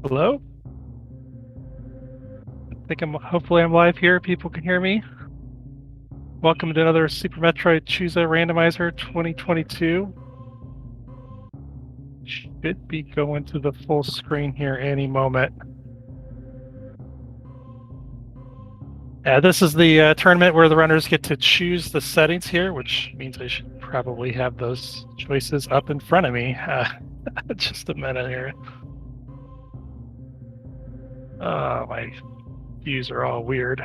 Hello? Hopefully I'm live here. People can hear me. Welcome to another Super Metroid Choozo Randomizer 2022. Should be going to the full screen here any moment. This is the tournament where the runners get to choose the settings here, which means I should probably have those choices up in front of me. Just a minute here. My views are all weird.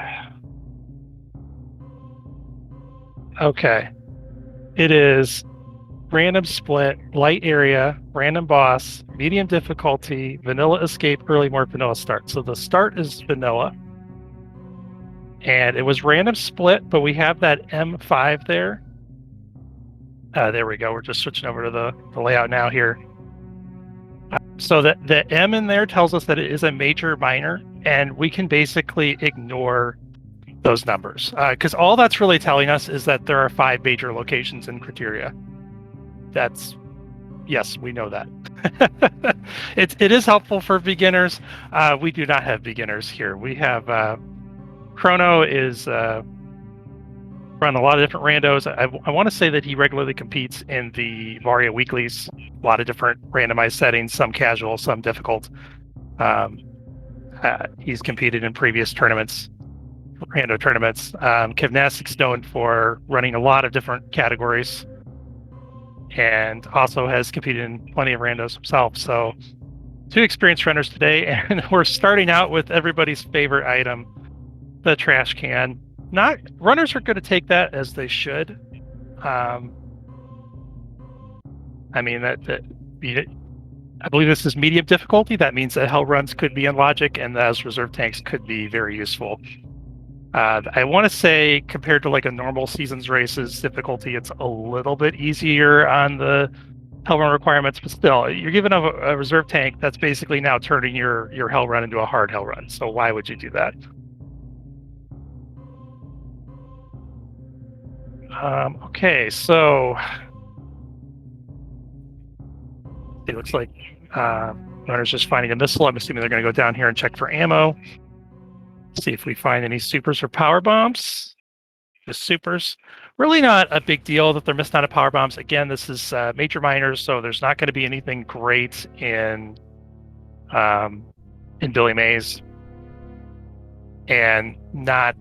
Okay. It is random split, light area, random boss, medium difficulty, vanilla escape, early mode, vanilla start. So the start is vanilla. And it was random split, but we have that M5 there. There we go. We're just switching over to the layout now here. So the M in there tells us that it is a major minor, and we can basically ignore those numbers. Because all that's really telling us is that there are 5 major locations in criteria. Yes, we know that. It is helpful for beginners. We do not have beginners here. We have Chrono is run a lot of different randos. I want to say that he regularly competes in the Varia weeklies. A lot of different randomized settings, some casual, some difficult. He's competed in previous tournaments, rando tournaments. Kevnastics known for running a lot of different categories, and also has competed in plenty of randos himself. So 2 experienced runners today, and we're starting out with everybody's favorite item, the trash can. Not runners are going to take that as they should. I mean I believe this is medium difficulty. That means that hell runs could be in logic, and those reserve tanks could be very useful. I want to say compared to like a normal seasons races difficulty, it's a little bit easier on the hell run requirements, but still, you're giving up a reserve tank that's basically now turning your hell run into a hard hell run. So why would you do that? Okay, so it looks like runner's just finding a missile. I'm assuming they're going to go down here and check for ammo. See if we find any supers or power bombs. Just supers. Really not a big deal that they're missing out of power bombs. Again, this is major minors, so there's not going to be anything great in Billy Mays, and not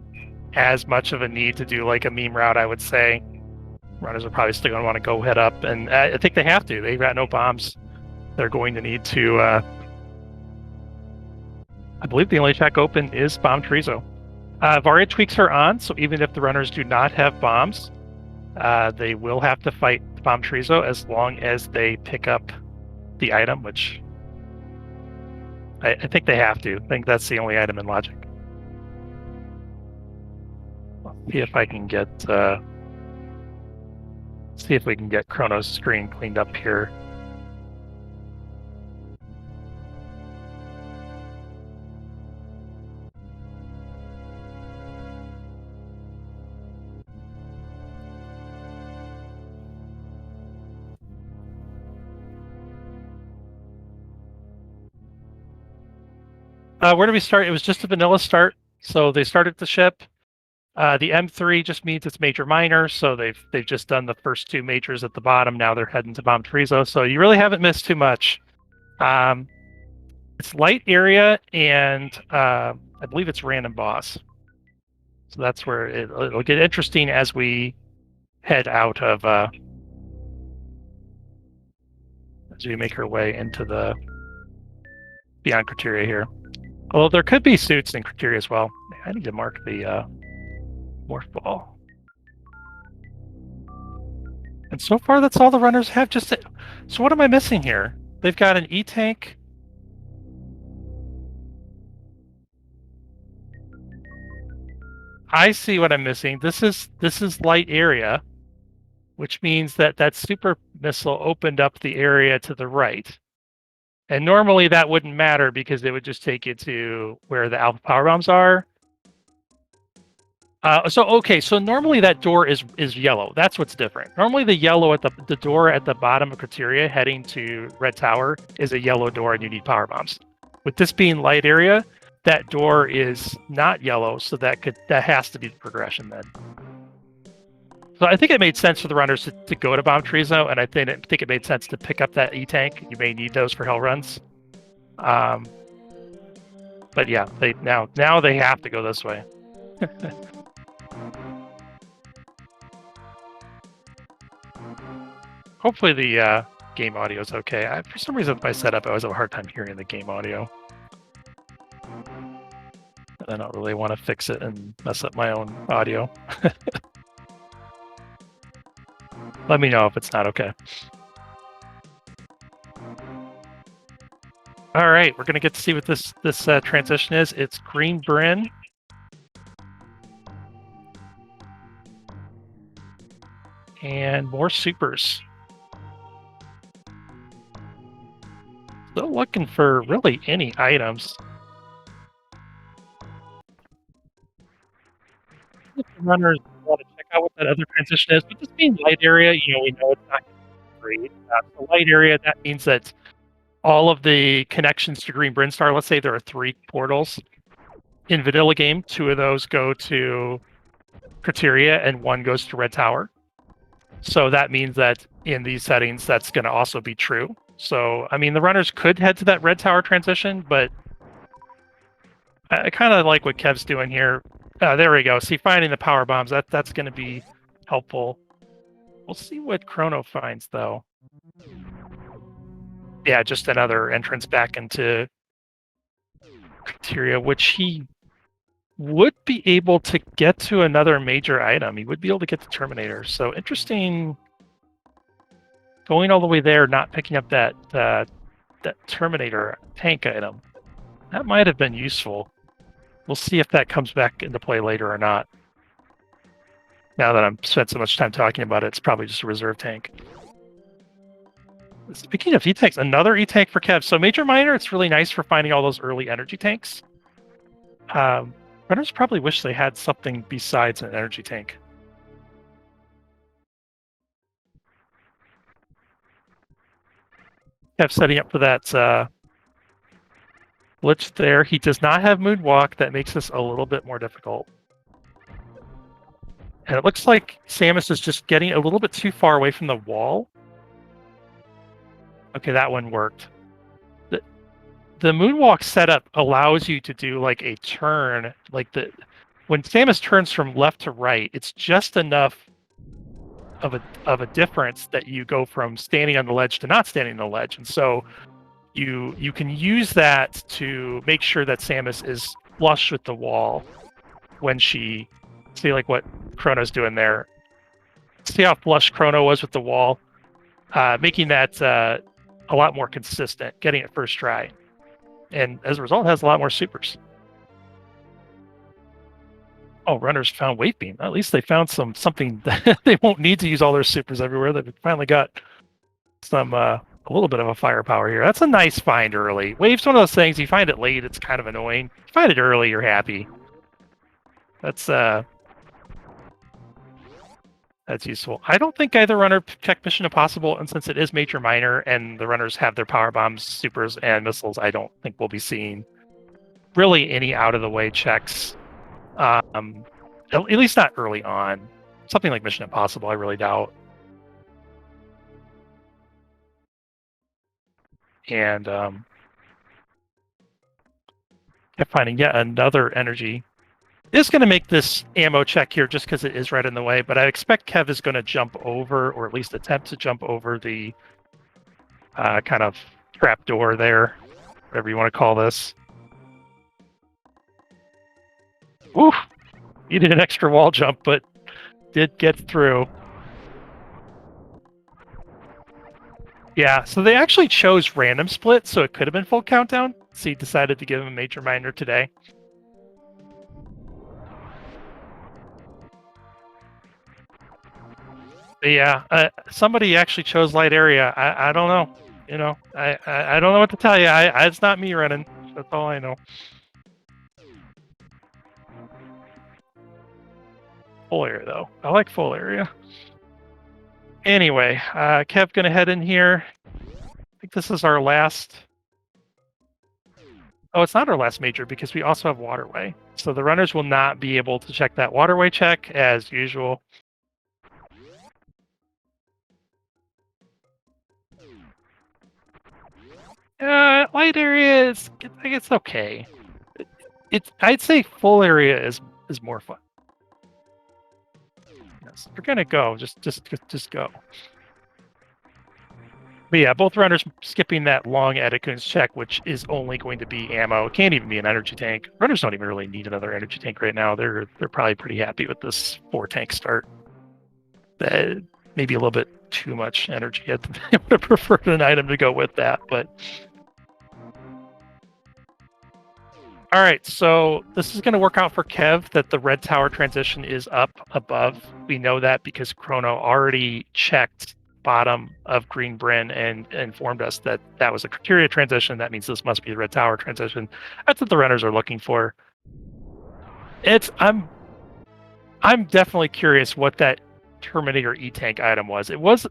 as much of a need to do like a meme route, I would say. Runners are probably still going to want to go head up, and I think they have to. They've got no bombs. They're going to need to. I believe the only check open is Bomb Chorizo. Varia tweaks are on, so even if the runners do not have bombs, they will have to fight Bomb Chorizo as long as they pick up the item, which I think they have to. I think that's the only item in logic. See if I can get see if we can get Chrono's screen cleaned up here. Where do we start? It was just a vanilla start, so they started the ship. The M3 just means it's major minor, so they've just done the first 2 majors at the bottom. Now they're heading to Bomb Chorizo, so you really haven't missed too much. It's light area, and I believe it's random boss. So that's where it'll get interesting as we head out of as we make our way into the beyond criteria here. Although there could be suits in criteria as well. I need to mark the morph ball. And so far, that's all the runners have. So what am I missing here? They've got an E-tank. I see what I'm missing. This is light area, which means that super missile opened up the area to the right. And normally that wouldn't matter because it would just take you to where the alpha power bombs are. So normally that door is yellow. That's what's different. Normally the yellow at the door at the bottom of criteria heading to Red Tower is a yellow door, and you need power bombs. With this being light area, that door is not yellow, so that has to be the progression then. So I think it made sense for the runners to go to Bomb Chorizo, and I think it made sense to pick up that E-Tank. You may need those for hell runs. But yeah, now they have to go this way. Hopefully the game audio is okay. For some reason with my setup, I always have a hard time hearing the game audio. And I don't really want to fix it and mess up my own audio. Let me know if it's not okay. All right, we're gonna get to see what this transition is. It's Green Bryn. And more supers. Still looking for really any items. If the runners want to check out what that other transition is, but this being light area, we know it's not great. The light area, that means that all of the connections to Green Brinstar, let's say there are 3 portals in vanilla game, 2 of those go to Criteria and 1 goes to Red Tower. So that means that in these settings, that's going to also be true. So, I mean, the runners could head to that Red Tower transition, but I kind of like what Kev's doing here. There we go. See, finding the power bombs, that's going to be helpful. We'll see what Chrono finds, though. Yeah, just another entrance back into Criteria, which he would be able to get to another major item. He would be able to get the Terminator. So interesting. Going all the way there, not picking up that Terminator tank item. That might have been useful. We'll see if that comes back into play later or not. Now that I've spent so much time talking about it, it's probably just a reserve tank. Speaking of E-Tanks, another E-Tank for Kev. So Major Miner, it's really nice for finding all those early energy tanks. Runners probably wish they had something besides an energy tank. Kev setting up for that glitch there. He does not have Moonwalk. That makes this a little bit more difficult. And it looks like Samus is just getting a little bit too far away from the wall. Okay, that one worked. The Moonwalk setup allows you to do like a turn, when Samus turns from left to right, it's just enough of a difference that you go from standing on the ledge to not standing on the ledge, and so you can use that to make sure that Samus is flush with the wall when she see like what Chrono's doing there. See how flush Chrono was with the wall, making that a lot more consistent, getting it first try. And as a result, it has a lot more supers. Oh, runners found Wave Beam. At least they found something that they won't need to use all their supers everywhere. They've finally got some a little bit of a firepower here. That's a nice find early. Wave's one of those things, you find it late, it's kind of annoying. You find it early, you're happy. That's useful. I don't think either runner checked Mission Impossible, and since it is Major Minor and the runners have their power bombs, supers, and missiles, I don't think we'll be seeing really any out-of-the-way checks. At least not early on. Something like Mission Impossible, I really doubt. And kept finding yet another energy. Is going to make this ammo check here just because it is right in the way, but I expect Kev is going to jump over, or at least attempt to jump over the kind of trap door there, whatever you want to call this. Oof! He did an extra wall jump, but did get through. Yeah, so they actually chose random split, so it could have been full countdown. So he decided to give him a Major Minor today. Yeah, somebody actually chose light area. I don't know. I don't know what to tell you. It's not me running. That's all I know. Full area, though. I like full area. Anyway, Kev gonna head in here. I think this is our last Oh, it's not our last major because we also have waterway. So the runners will not be able to check that waterway check as usual. Light area is, I think it's okay. I'd say full area is more fun. Yes, we're gonna go. Just go. But yeah, both runners skipping that long Edekun's check, which is only going to be ammo. It can't even be an energy tank. Runners don't even really need another energy tank right now. They're probably pretty happy with this 4-tank start. That maybe a little bit too much energy. I would have preferred an item to go with that, but all right, so this is going to work out for Kev that the red tower transition is up above. We know that because Chrono already checked bottom of Green Bryn and informed us that that was a criteria transition. That means this must be the red tower transition. That's what the runners are looking for. I'm definitely curious what that Terminator E-Tank item was. It was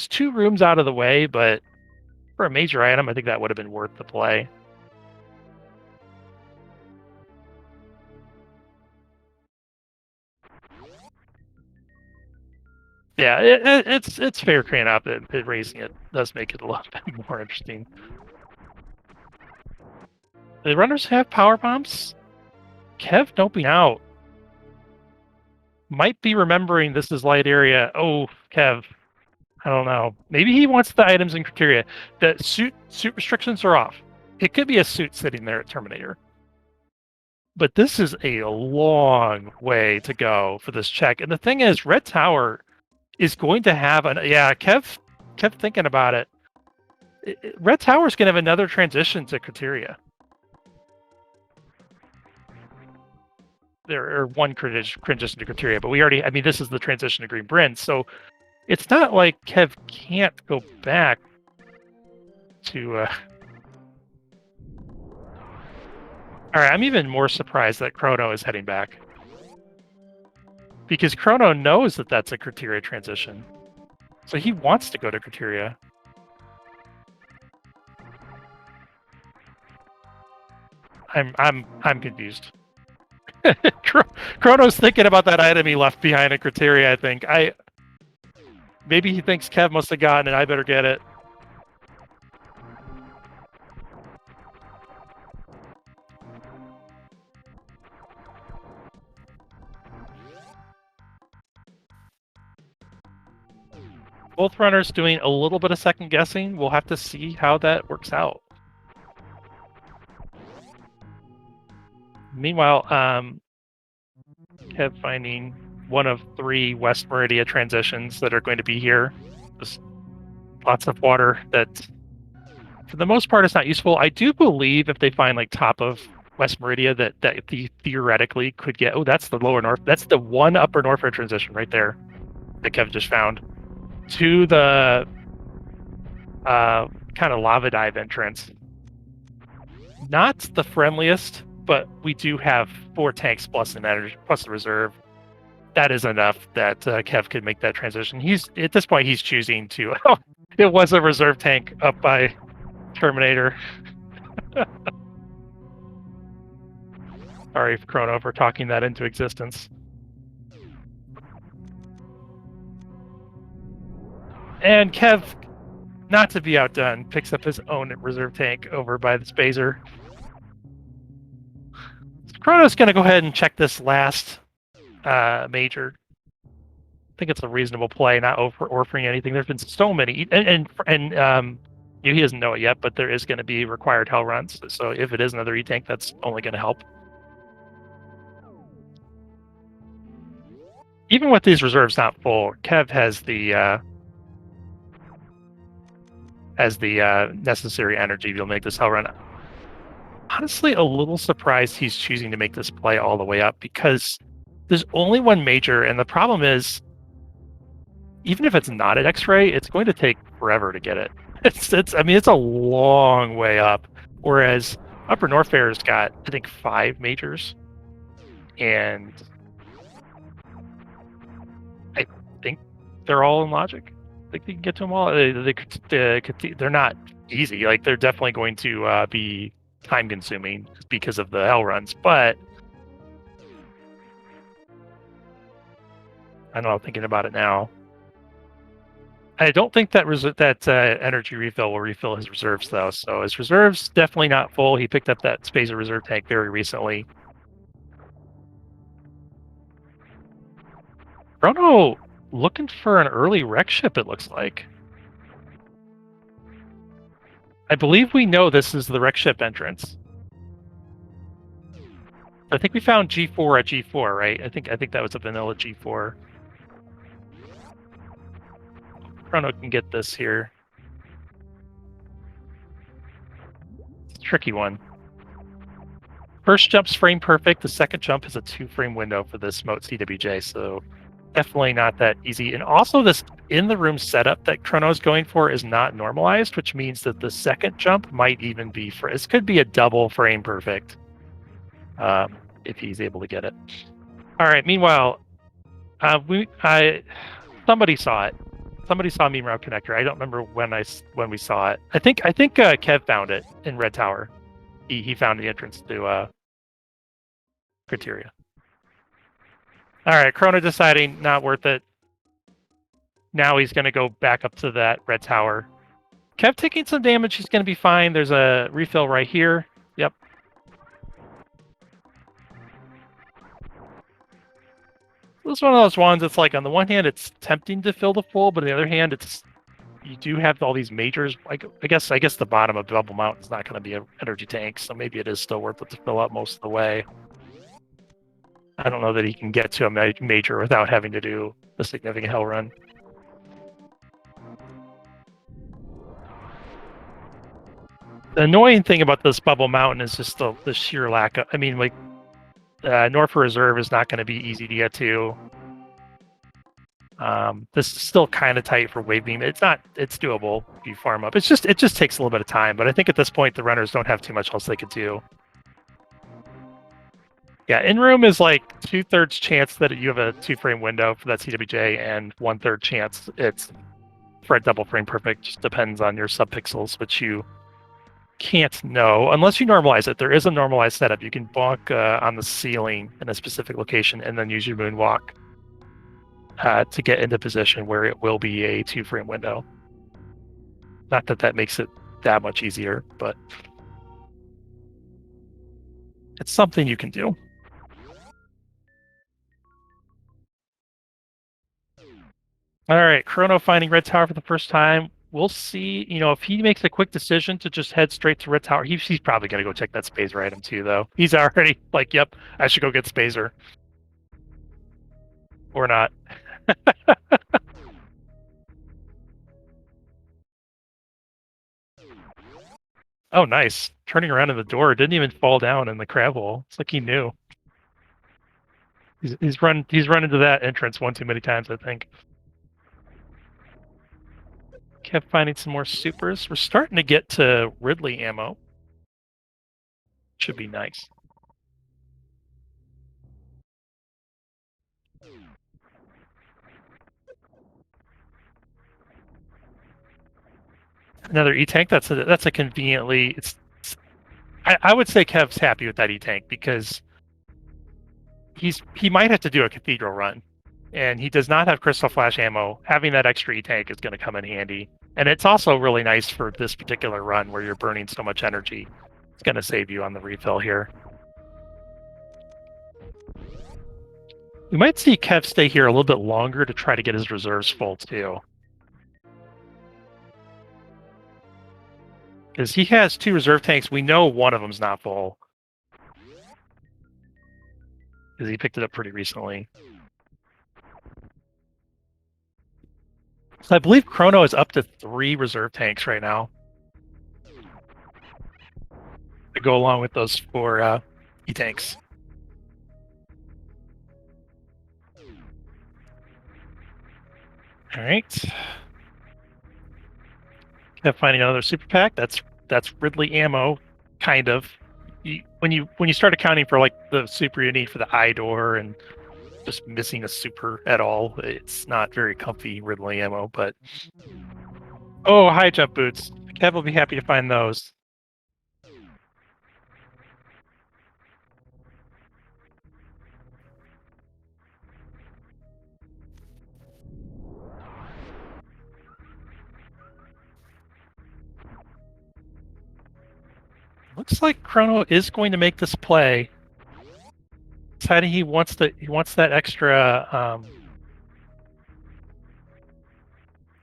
2 rooms out of the way, but for a major item, I think that would have been worth the play. Yeah, it's fair crane up. Raising it does make it a lot more interesting. The runners have power bombs. Kev doping out. Might be remembering this is light area. Oh, Kev. I don't know. Maybe he wants the items and criteria. The suit restrictions are off. It could be a suit sitting there at Terminator. But this is a long way to go for this check. And the thing is, Red Tower is going to have Kev thinking about it. Red Tower is going to have another transition to criteria. There are one transition to criteria, but this is the transition to Green Bryn. So it's not like Kev can't go back to. All right, I'm even more surprised that Chrono is heading back. Because Chrono knows that that's a criteria transition. So he wants to go to criteria. I'm confused. Chrono's thinking about that item he left behind at criteria, I think. Maybe he thinks Kev must have gotten it, I better get it. Both runners doing a little bit of second guessing. We'll have to see how that works out. Meanwhile, Kev finding one of 3 West Meridia transitions that are going to be here. Just lots of water that, for the most part, is not useful. I do believe if they find like top of West Meridia that they theoretically could get. Oh, that's the lower north. That's the one upper north transition right there that Kev just found to the kind of lava dive entrance. Not the friendliest, but we do have 4 tanks plus an energy plus the reserve. That is enough that Kev could make that transition. At this point he's choosing to. Oh, it was a reserve tank up by Terminator. Sorry, Chrono, for talking that into existence. And Kev, not to be outdone, picks up his own reserve tank over by the Spazer. So Chrono's going to go ahead and check this last major. I think it's a reasonable play, not offering anything. There's been so many, and he doesn't know it yet, but there is going to be required hell runs. So if it is another E-tank, that's only going to help. Even with these reserves not full, Kev has the necessary energy to make this hell run. Honestly, a little surprised he's choosing to make this play all the way up because there's only one major, and the problem is, even if it's not at X-ray, it's going to take forever to get it. It's a long way up. Whereas Upper North Fair's got, I think, 5 majors, and I think they're all in logic. I think they can get to them all. They're not easy. Like, they're definitely going to be time-consuming because of the hell runs, but I don't know, thinking about it now, I don't think that energy refill will refill his reserves, though. So his reserves definitely not full. He picked up that Spacer reserve tank very recently. Chrono looking for an early wreck ship, it looks like. I believe we know this is the wreck ship entrance. I think we found G4 at G4, right? I think that was a vanilla G4. Chrono can get this here. It's a tricky one. First jump's frame perfect. The second jump is a 2-frame window for this moat CWJ, so definitely not that easy. And also, this in-the-room setup that Chrono's going for is not normalized, which means that the second jump might even be this could be a double frame perfect if he's able to get it. All right. Meanwhile, somebody saw it. Somebody saw Meme Route Connector. I don't remember when we saw it. I think Kev found it in Red Tower. He found the entrance to Criteria. All right, Chrono deciding not worth it. Now he's going to go back up to that Red Tower. Kev taking some damage. He's going to be fine. There's a refill right here. Yep. This is one of those ones. It's like on the one hand, it's tempting to fill the full, but on the other hand, you do have all these majors. Like I guess the bottom of Double Mountain is not going to be an energy tank, so maybe it is still worth it to fill up most of the way. I don't know that he can get to a major without having to do a significant hell run. The annoying thing about this Bubble Mountain is just the sheer lack of. I mean, like, North Reserve is not going to be easy to get to. This is still kind of tight for Wave Beam. It's doable if you farm up. It just takes a little bit of time, but I think at this point the runners don't have too much else they could do. Yeah, in-room is like 2/3 chance that you have a 2-frame window for that CWJ and 1/3 chance it's for a double frame perfect. Just depends on your subpixels, which you can't know unless you normalize it. There is a normalized setup. You can bonk on the ceiling in a specific location and then use your moonwalk to get into position where it will be a 2-frame window. Not that that makes it that much easier, but it's something you can do. All right, Chrono finding Red Tower for the first time. We'll see, if he makes a quick decision to just head straight to Red Tower. He's probably going to go check that Spacer item too, though. He's already like, yep, I should go get Spacer. Or not. Oh, nice. Turning around in the door. Didn't even fall down in the crab hole. It's like he knew. He's run into that entrance one too many times, I think. Kept finding some more supers. We're starting to get to Ridley ammo. Should be nice. Another E-tank. That's a conveniently. I would say Kev's happy with that E-tank because he might have to do a cathedral run, and he does not have crystal flash ammo. Having that extra E-tank is going to come in handy, and it's also really nice for this particular run where you're burning so much energy. It's going to save you on the refill here. We might see Kev stay here a little bit longer to try to get his reserves full too. Because he has 2 reserve tanks. We know one of them's not full. Because he picked it up pretty recently. So I believe Chrono is up to 3 reserve tanks right now. To go along with those 4 E-tanks. All right. Kept finding another super pack. That's Ridley ammo, kind of. When you start accounting for like the super you need for the eye door and just missing a super at all, it's not very comfy Ridley ammo. But high jump boots. Kev will be happy to find those. Looks like Chrono is going to make this play. Deciding he wants that extra.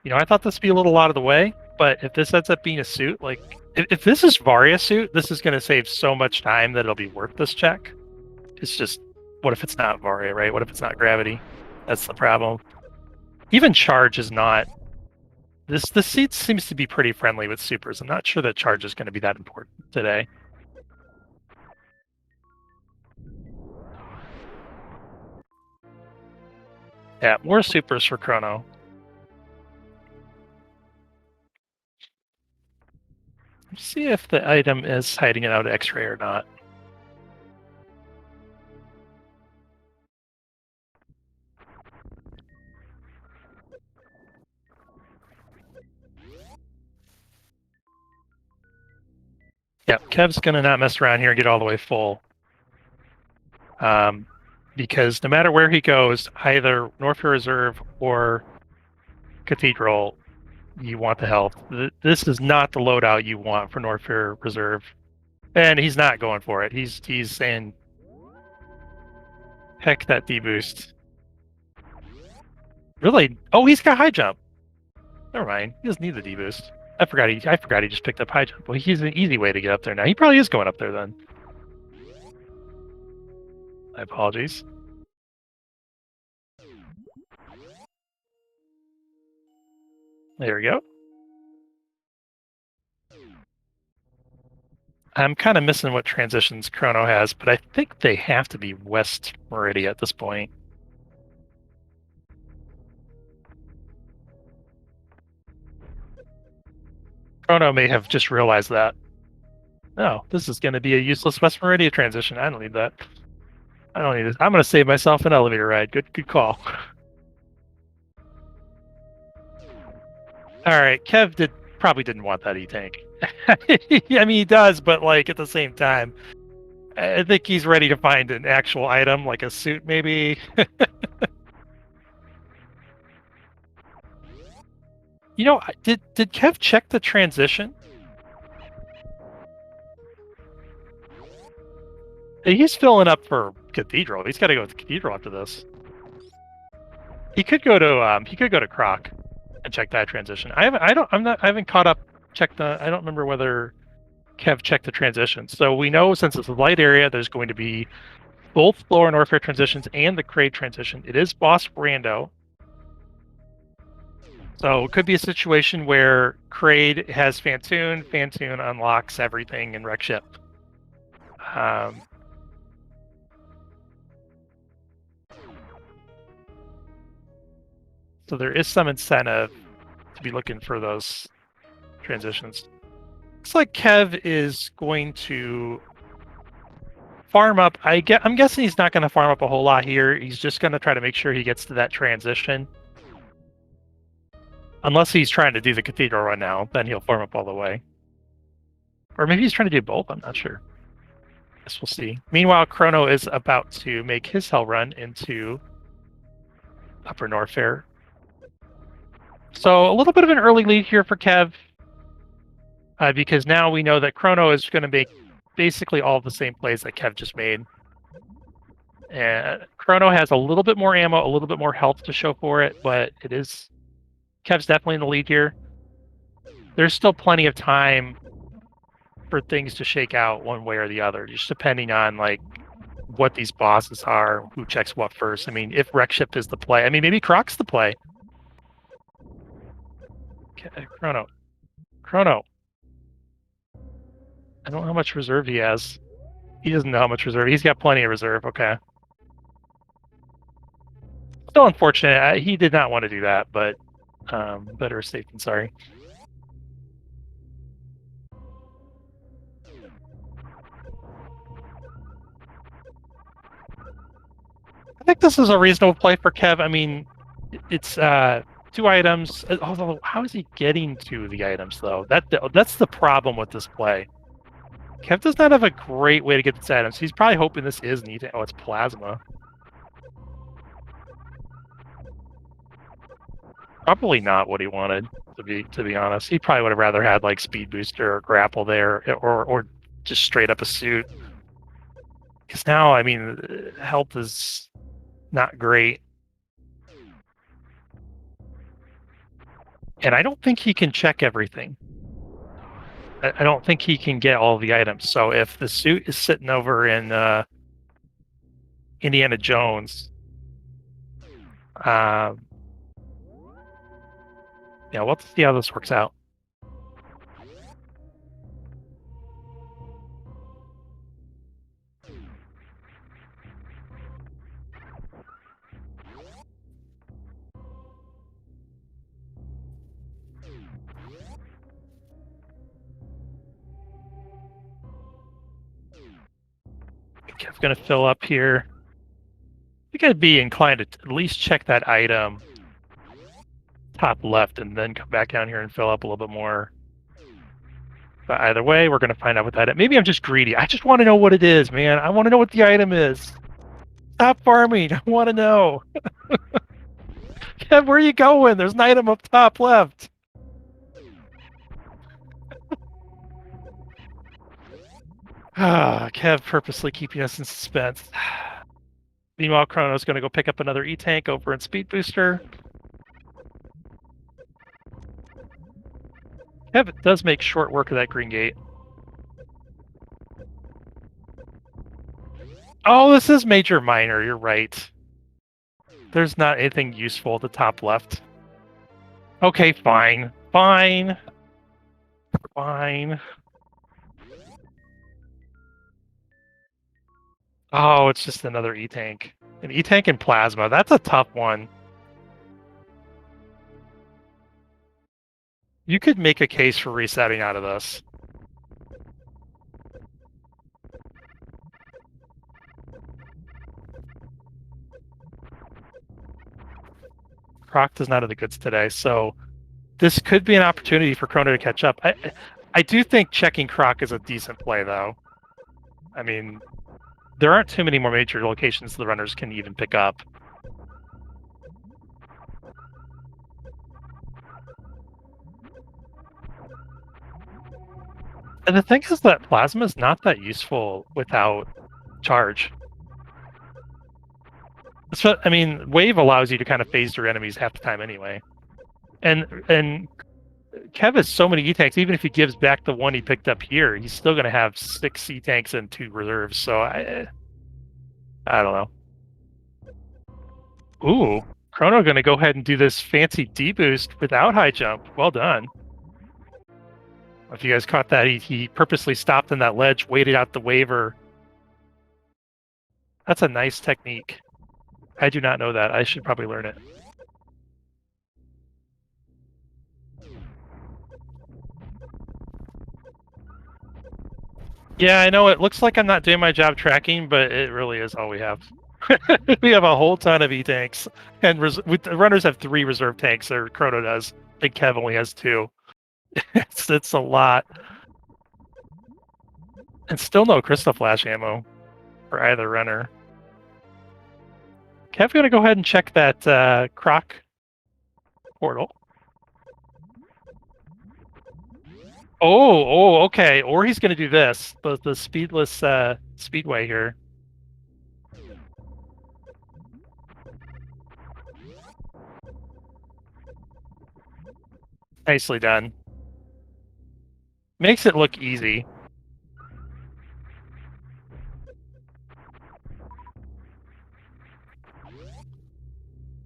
I thought this would be a little out of the way, but if this ends up being a suit, like if this is Varia suit, this is going to save so much time that it'll be worth this check. It's just, what if it's not Varia, right? What if it's not Gravity? That's the problem. Even Charge is not. This seat seems to be pretty friendly with supers. I'm not sure that Charge is going to be that important today. Yeah, more supers for Chrono. Let's see if the item is hiding it out X-ray or not. Yep, Kev's gonna not mess around here and get all the way full. Because no matter where he goes, either Northfield Reserve or Cathedral, you want the health. This is not the loadout you want for Northfield Reserve. And he's not going for it. He's saying, heck that D-boost. Really? Oh, he's got high jump. Never mind. He doesn't need the D-boost. I forgot he just picked up high jump. Well, he's an easy way to get up there now. He probably is going up there then. My apologies. There we go. I'm kind of missing what transitions Chrono has, but I think they have to be West Meridia at this point. Chrono may have just realized that. No, this is going to be a useless West Meridia transition. I don't need that. I don't need this. I'm going to save myself an elevator ride. Good call. All right, Kev probably didn't want that E-Tank. I mean, he does, but like at the same time, I think he's ready to find an actual item, like a suit, maybe. Did Kev check the transition? He's filling up for Cathedral. He's got to go with Cathedral after this. He could go to Croc and check that transition. I haven't caught up. Checked the. I don't remember whether Kev checked the transition. So we know since it's a light area, there's going to be both Lower and Warfare transitions and the Kraid transition. It is boss rando. So it could be a situation where Kraid has Fantoon unlocks everything in Wreck Ship. So there is some incentive to be looking for those transitions. Looks like Kev is going to farm up. I'm guessing he's not going to farm up a whole lot here. He's just going to try to make sure he gets to that transition. Unless he's trying to do the Cathedral run now, then he'll farm up all the way. Or maybe he's trying to do both, I'm not sure. I guess we'll see. Meanwhile, Chrono is about to make his hell run into Upper Norfair. So a little bit of an early lead here for Kev. Because now we know that Chrono is going to make basically all the same plays that Kev just made. And Chrono has a little bit more ammo, a little bit more health to show for it, but Kev's definitely in the lead here. There's still plenty of time for things to shake out one way or the other, just depending on like what these bosses are, who checks what first. I mean, if Wreck Ship is the play, I mean, maybe Croc's the play. Okay, Chrono. I don't know how much reserve he has. He doesn't know how much reserve. He's got plenty of reserve. Okay. Still unfortunate. He did not want to do that, but better safe than sorry. I think this is a reasonable play for Kev. I mean, it's 2 items. Although, how is he getting to the items though? That's the problem with this play. Kev does not have a great way to get these items. He's probably hoping this is neat. Oh, it's plasma. Probably not what he wanted, to be honest. He probably would have rather had like speed booster or grapple there, or just straight up a suit. Because now, I mean, health is not great. And I don't think he can check everything. I don't think he can get all the items. So if the suit is sitting over in Indiana Jones, yeah, we'll have to see how this works out. I'm going to fill up here. I think I'd be inclined to at least check that item top left and then come back down here and fill up a little bit more. But either way, we're going to find out what that is. Maybe I'm just greedy. I just want to know what it is, man. I want to know what the item is. Stop farming. I want to know. Kev, where are you going? There's an item up top left. Kev purposely keeping us in suspense. Meanwhile, Chrono's going to go pick up another E-Tank over in Speed Booster. Kev does make short work of that green gate. Oh, this is major minor. You're right. There's not anything useful at the top left. Okay, fine. Fine. Fine. Oh, it's just another E-Tank. An E-Tank and Plasma. That's a tough one. You could make a case for resetting out of this. Croc does not have the goods today, so this could be an opportunity for Chrono to catch up. I do think checking Croc is a decent play, though. I mean, there aren't too many more major locations the runners can even pick up. And the thing is that Plasma is not that useful without charge. So, I mean, Wave allows you to kind of phase your enemies half the time anyway. And Kev has so many E-Tanks, even if he gives back the one he picked up here, he's still going to have 6 E-Tanks and 2 reserves, so I don't know. Ooh, Chrono going to go ahead and do this fancy D-boost without high jump. Well done. If you guys caught that, he purposely stopped in that ledge, waited out the waiver. That's a nice technique. I do not know that. I should probably learn it. Yeah, I know it looks like I'm not doing my job tracking, but it really is all we have. We have a whole ton of E-Tanks, and the runners have 3 reserve tanks, or Chrono does. I think Kev only has 2. It's a lot. And still no Crystal Flash ammo for either runner. Kev's going to go ahead and check that Croc portal. Oh, okay. Or he's going to do this, the speedless speedway here. Nicely done. Makes it look easy.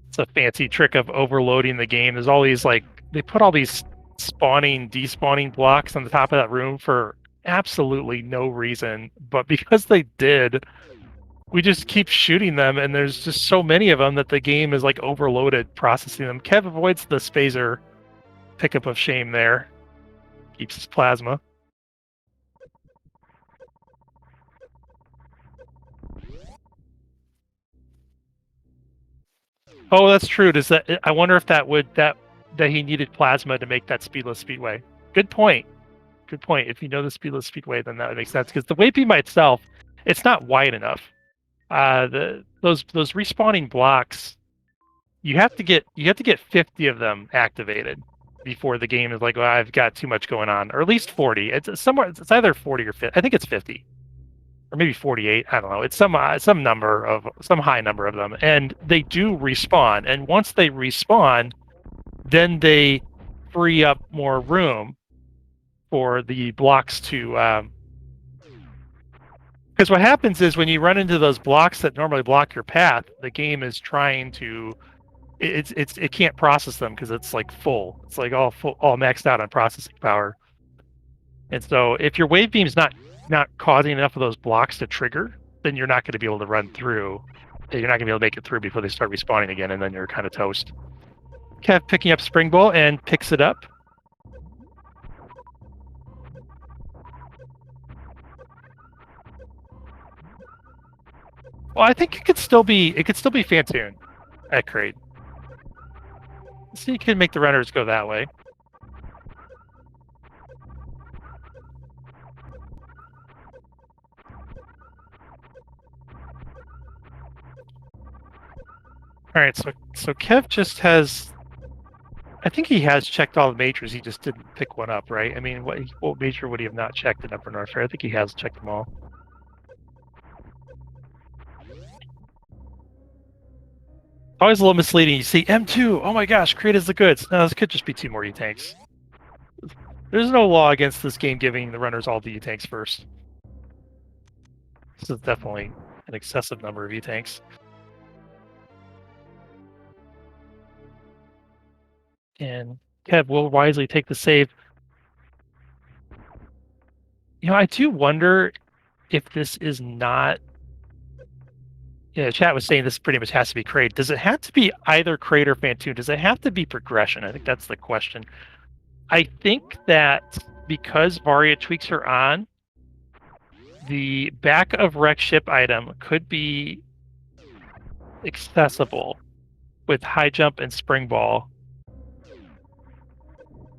It's a fancy trick of overloading the game. There's all these, like, they put all these spawning, despawning blocks on the top of that room for absolutely no reason. But because they did, we just keep shooting them, and there's just so many of them that the game is, like, overloaded processing them. Kev avoids the Spazer pickup of shame there. Keeps his Plasma. Oh, that's true. Does that? I wonder if that he needed Plasma to make that speedless speedway. Good point. Good point. If you know the speedless speedway, then that would make sense, because the waypoint by itself, it's not wide enough. Those respawning blocks, you have to get 50 of them activated. before the game is like, well, I've got too much going on, or at least 40. It's somewhere. It's either 40 or 50. I think it's 50, or maybe 48. I don't know. It's some high number of them, and they do respawn. And once they respawn, then they free up more room for the blocks to. Because what happens is when you run into those blocks that normally block your path, the game is trying to. It can't process them because it's like full. It's like all maxed out on processing power. And so if your wave beam's not causing enough of those blocks to trigger, then you're not going to be able to run through. You're not going to be able to make it through before they start respawning again, and then you're kind of toast. Kev picking up Spring Ball and picks it up. Well, I think it could still be Fantoon at Crate. So you can make the runners go that way. All right, so Kev just has. I think he has checked all the majors. He just didn't pick one up, right? I mean, what major would he have not checked in Upper North Fair? I think he has checked them all. Always a little misleading. You see M2. Oh my gosh, Crate is the goods. No, this could just be 2 more E-tanks. There's no law against this game giving the runners all the E-tanks first. This is definitely an excessive number of E-tanks. And Kev will wisely take the save. I do wonder if this is not. Chat was saying this pretty much has to be Crate. Does it have to be either Crate or Fantoon? Does it have to be progression? I think that's the question. I think that because Varia tweaks are on, the back of Wreck Ship item could be accessible with High Jump and Spring Ball.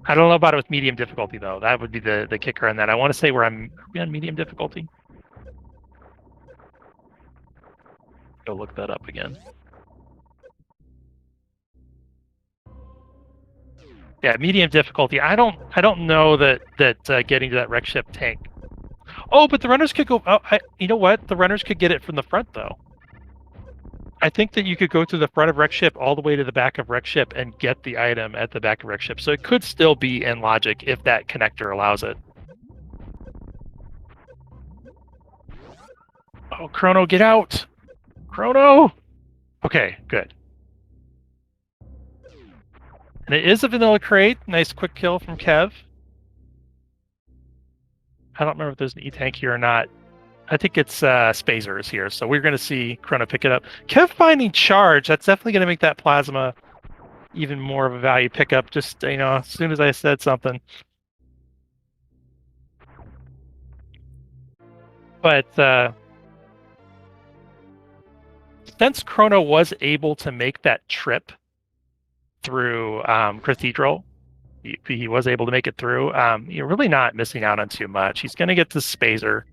I don't know about it with medium difficulty, though. That would be the kicker on that. I want to say are we on medium difficulty? Go look that up again. Yeah, medium difficulty. I don't know that getting to that Wreck Ship tank. Oh, but the runners could go. Oh, you know what? The runners could get it from the front, though. I think that you could go through the front of Wreck Ship all the way to the back of Wreck Ship and get the item at the back of Wreck Ship. So it could still be in logic if that connector allows it. Oh, Chrono, get out! Chrono! Okay, good. And it is a vanilla Crate. Nice quick kill from Kev. I don't remember if there's an E-tank here or not. I think it's Spazer is here, so we're going to see Chrono pick it up. Kev finding charge, that's definitely going to make that plasma even more of a value pickup, just, as soon as I said something. But since Chrono was able to make that trip through Cathedral, he was able to make it through, you're really not missing out on too much. He's going to get to Spazer.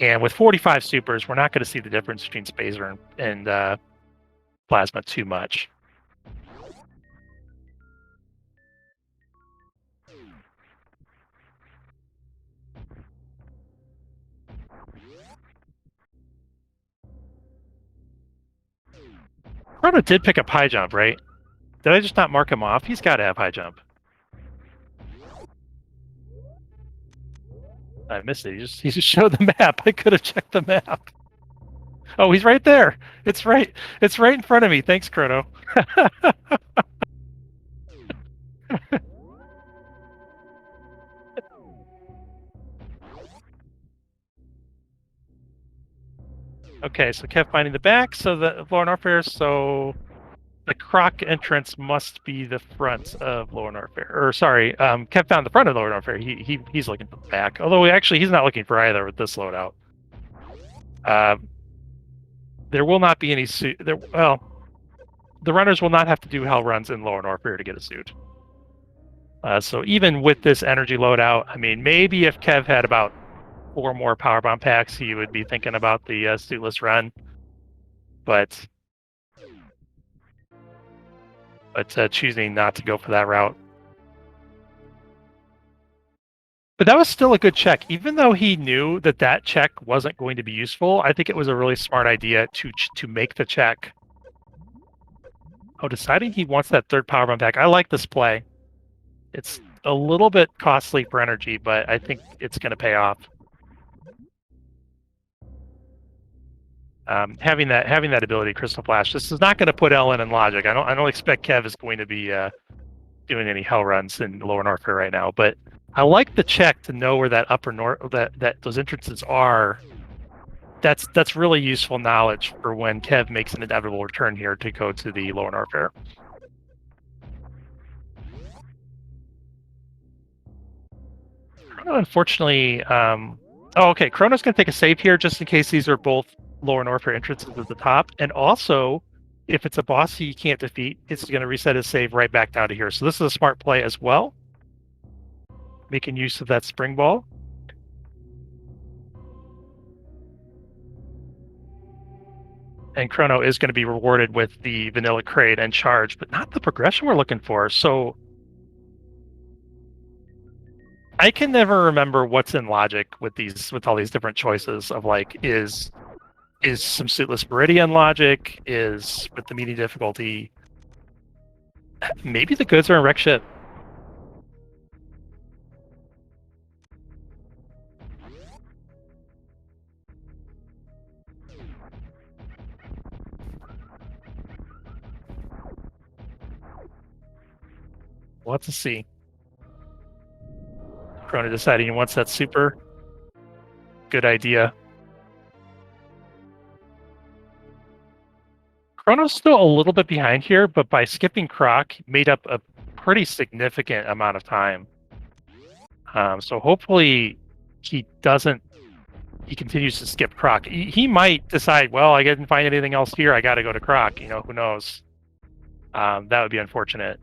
And with 45 supers, we're not going to see the difference between Spazer and Plasma too much. Chrono did pick up High Jump, right? Did I just not mark him off? He's got to have High Jump. I missed it. He just showed the map. I could have checked the map. Oh, he's right there. It's right in front of me. Thanks, Chrono. Okay, so Kev finding the back. So the Lower North Fair. So the Croc entrance must be the front of Lower North Fair. Or sorry, Kev found the front of Lower North Fair. He's looking for the back. Although actually he's not looking for either with this loadout. There will not be any suit. Well, the runners will not have to do hell runs in Lower North Fair to get a suit. So even with this energy loadout, I mean, maybe if Kev had about 4 more power bomb packs, he would be thinking about the suitless run. But choosing not to go for that route. But that was still a good check, even though he knew that that check wasn't going to be useful. I think it was a really smart idea to make the check. Oh, deciding he wants that third power bomb back. I like this play. It's a little bit costly for energy, but I think it's going to pay off. Having that ability, Crystal Flash. This is not going to put Ellen in logic. I don't expect Kev is going to be doing any hell runs in Lower North Fair right now. But I like the check to know where that upper north that those entrances are. That's really useful knowledge for when Kev makes an inevitable return here to go to the Lower North Fair. Unfortunately, okay. Chrono's going to take a save here just in case these are both Lower North Fair entrances at the top, and also if it's a boss he can't defeat, it's going to reset his save right back down to here. So this is a smart play as well, making use of that spring ball. And Chrono is going to be rewarded with the vanilla crate and charge, but not the progression we're looking for. So I can never remember what's in logic with all these different choices of like is some suitless meridian logic, is with the medium difficulty. Maybe the goods are in wreck ship. We'll have to see. Chrono deciding he wants that super. Good idea. Chrono's still a little bit behind here, but by skipping Croc, made up a pretty significant amount of time. So hopefully he continues to skip Croc. He might decide, well, I didn't find anything else here. I got to go to Croc. Who knows? That would be unfortunate.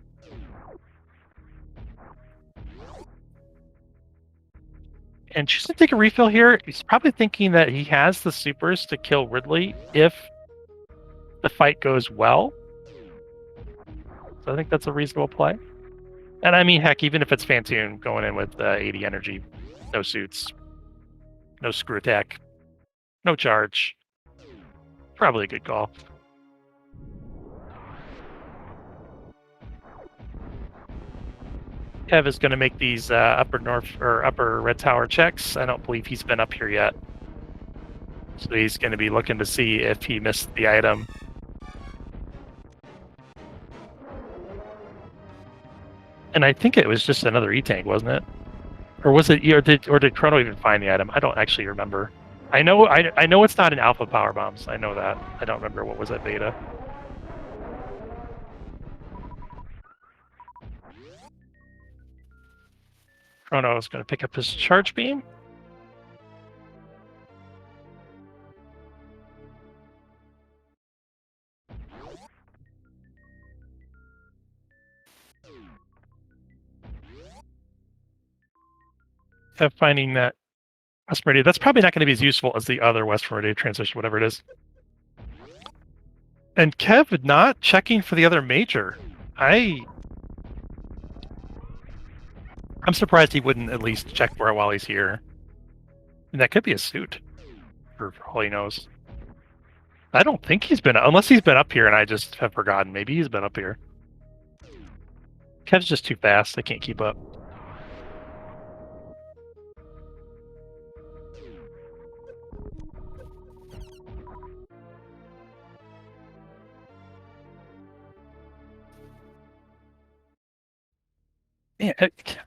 And choosing to take a refill here, he's probably thinking that he has the supers to kill Ridley if the fight goes well. So I think that's a reasonable play. And I mean, heck, even if it's Phantoon going in with 80 energy, no suits, no screw attack, no charge, probably a good call. Kev is going to make these upper red tower checks. I don't believe he's been up here yet. So he's going to be looking to see if he missed the item. And I think it was just another E-Tank, wasn't it? Or was it? Or did Chrono even find the item? I don't actually remember. I know it's not an alpha power bombs. I know that. I don't remember what was at beta. Chrono is going to pick up his charge beam. Finding that West Meridian, that's probably not going to be as useful as the other West Meridian transition, whatever it is. And Kev not checking for the other major. I'm surprised he wouldn't at least check for it while he's here. And that could be a suit, for all he knows. I don't think he's been, unless he's been up here and I just have forgotten. Maybe he's been up here. Kev's just too fast. I can't keep up. Man,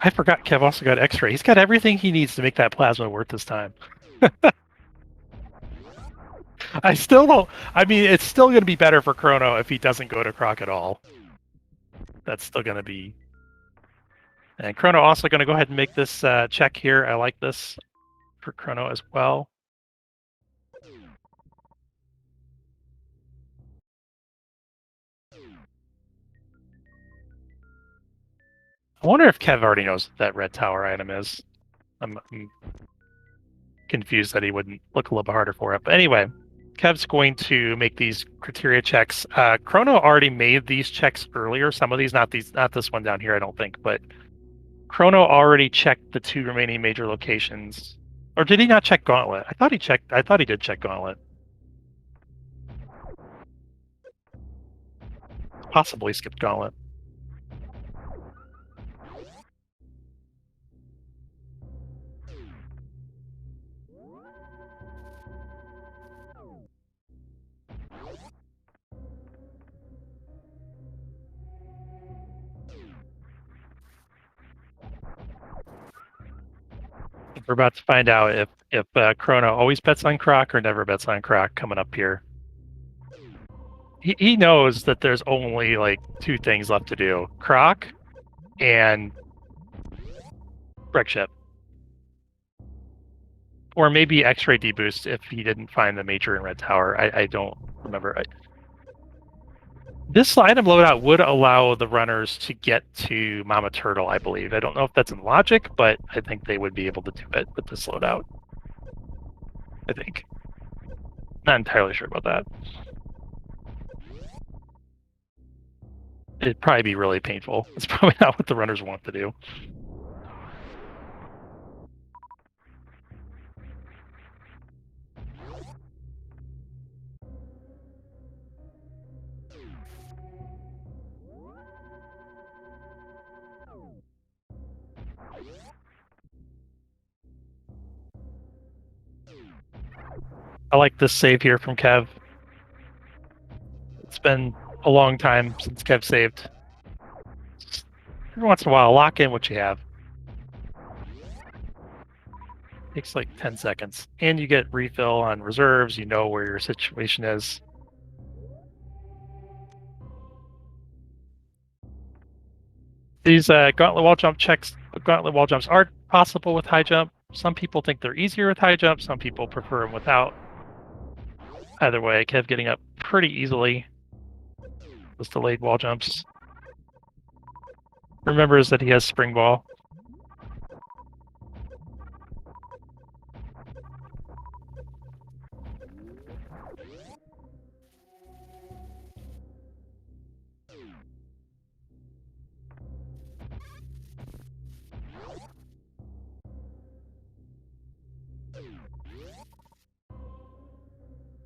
I forgot Kev also got X-ray. He's got everything he needs to make that plasma worth his time. I still don't. I mean, it's still going to be better for Chrono if he doesn't go to Croc at all. That's still going to be. And Chrono also going to go ahead and make this check here. I like this for Chrono as well. I wonder if Kev already knows what that red tower item is. I'm confused that he wouldn't look a little bit harder for it. But anyway, Kev's going to make these criteria checks. Chrono already made these checks earlier. Some of these, not this one down here, I don't think. But Chrono already checked the 2 remaining major locations. Or did he not check Gauntlet? I thought he did check Gauntlet. Possibly skipped Gauntlet. We're about to find out if Chrono always bets on Croc or never bets on Croc coming up here. He knows that there's only like 2 things left to do: Croc and Wreck Ship. Or maybe X-Ray deboost if he didn't find the major in Red Tower. I don't remember. This item loadout would allow the runners to get to Mama Turtle, I believe. I don't know if that's in logic, but I think they would be able to do it with this loadout. I think. Not entirely sure about that. It'd probably be really painful. It's probably not what the runners want to do. I like this save here from Kev. It's been a long time since Kev saved. Just every once in a while, lock in what you have. Takes like 10 seconds. And you get refill on reserves. You know where your situation is. These gauntlet wall jumps are possible with high jump. Some people think they're easier with high jump. Some people prefer them without. Either way, Kev getting up pretty easily. Those delayed wall jumps. Remembers that he has spring ball.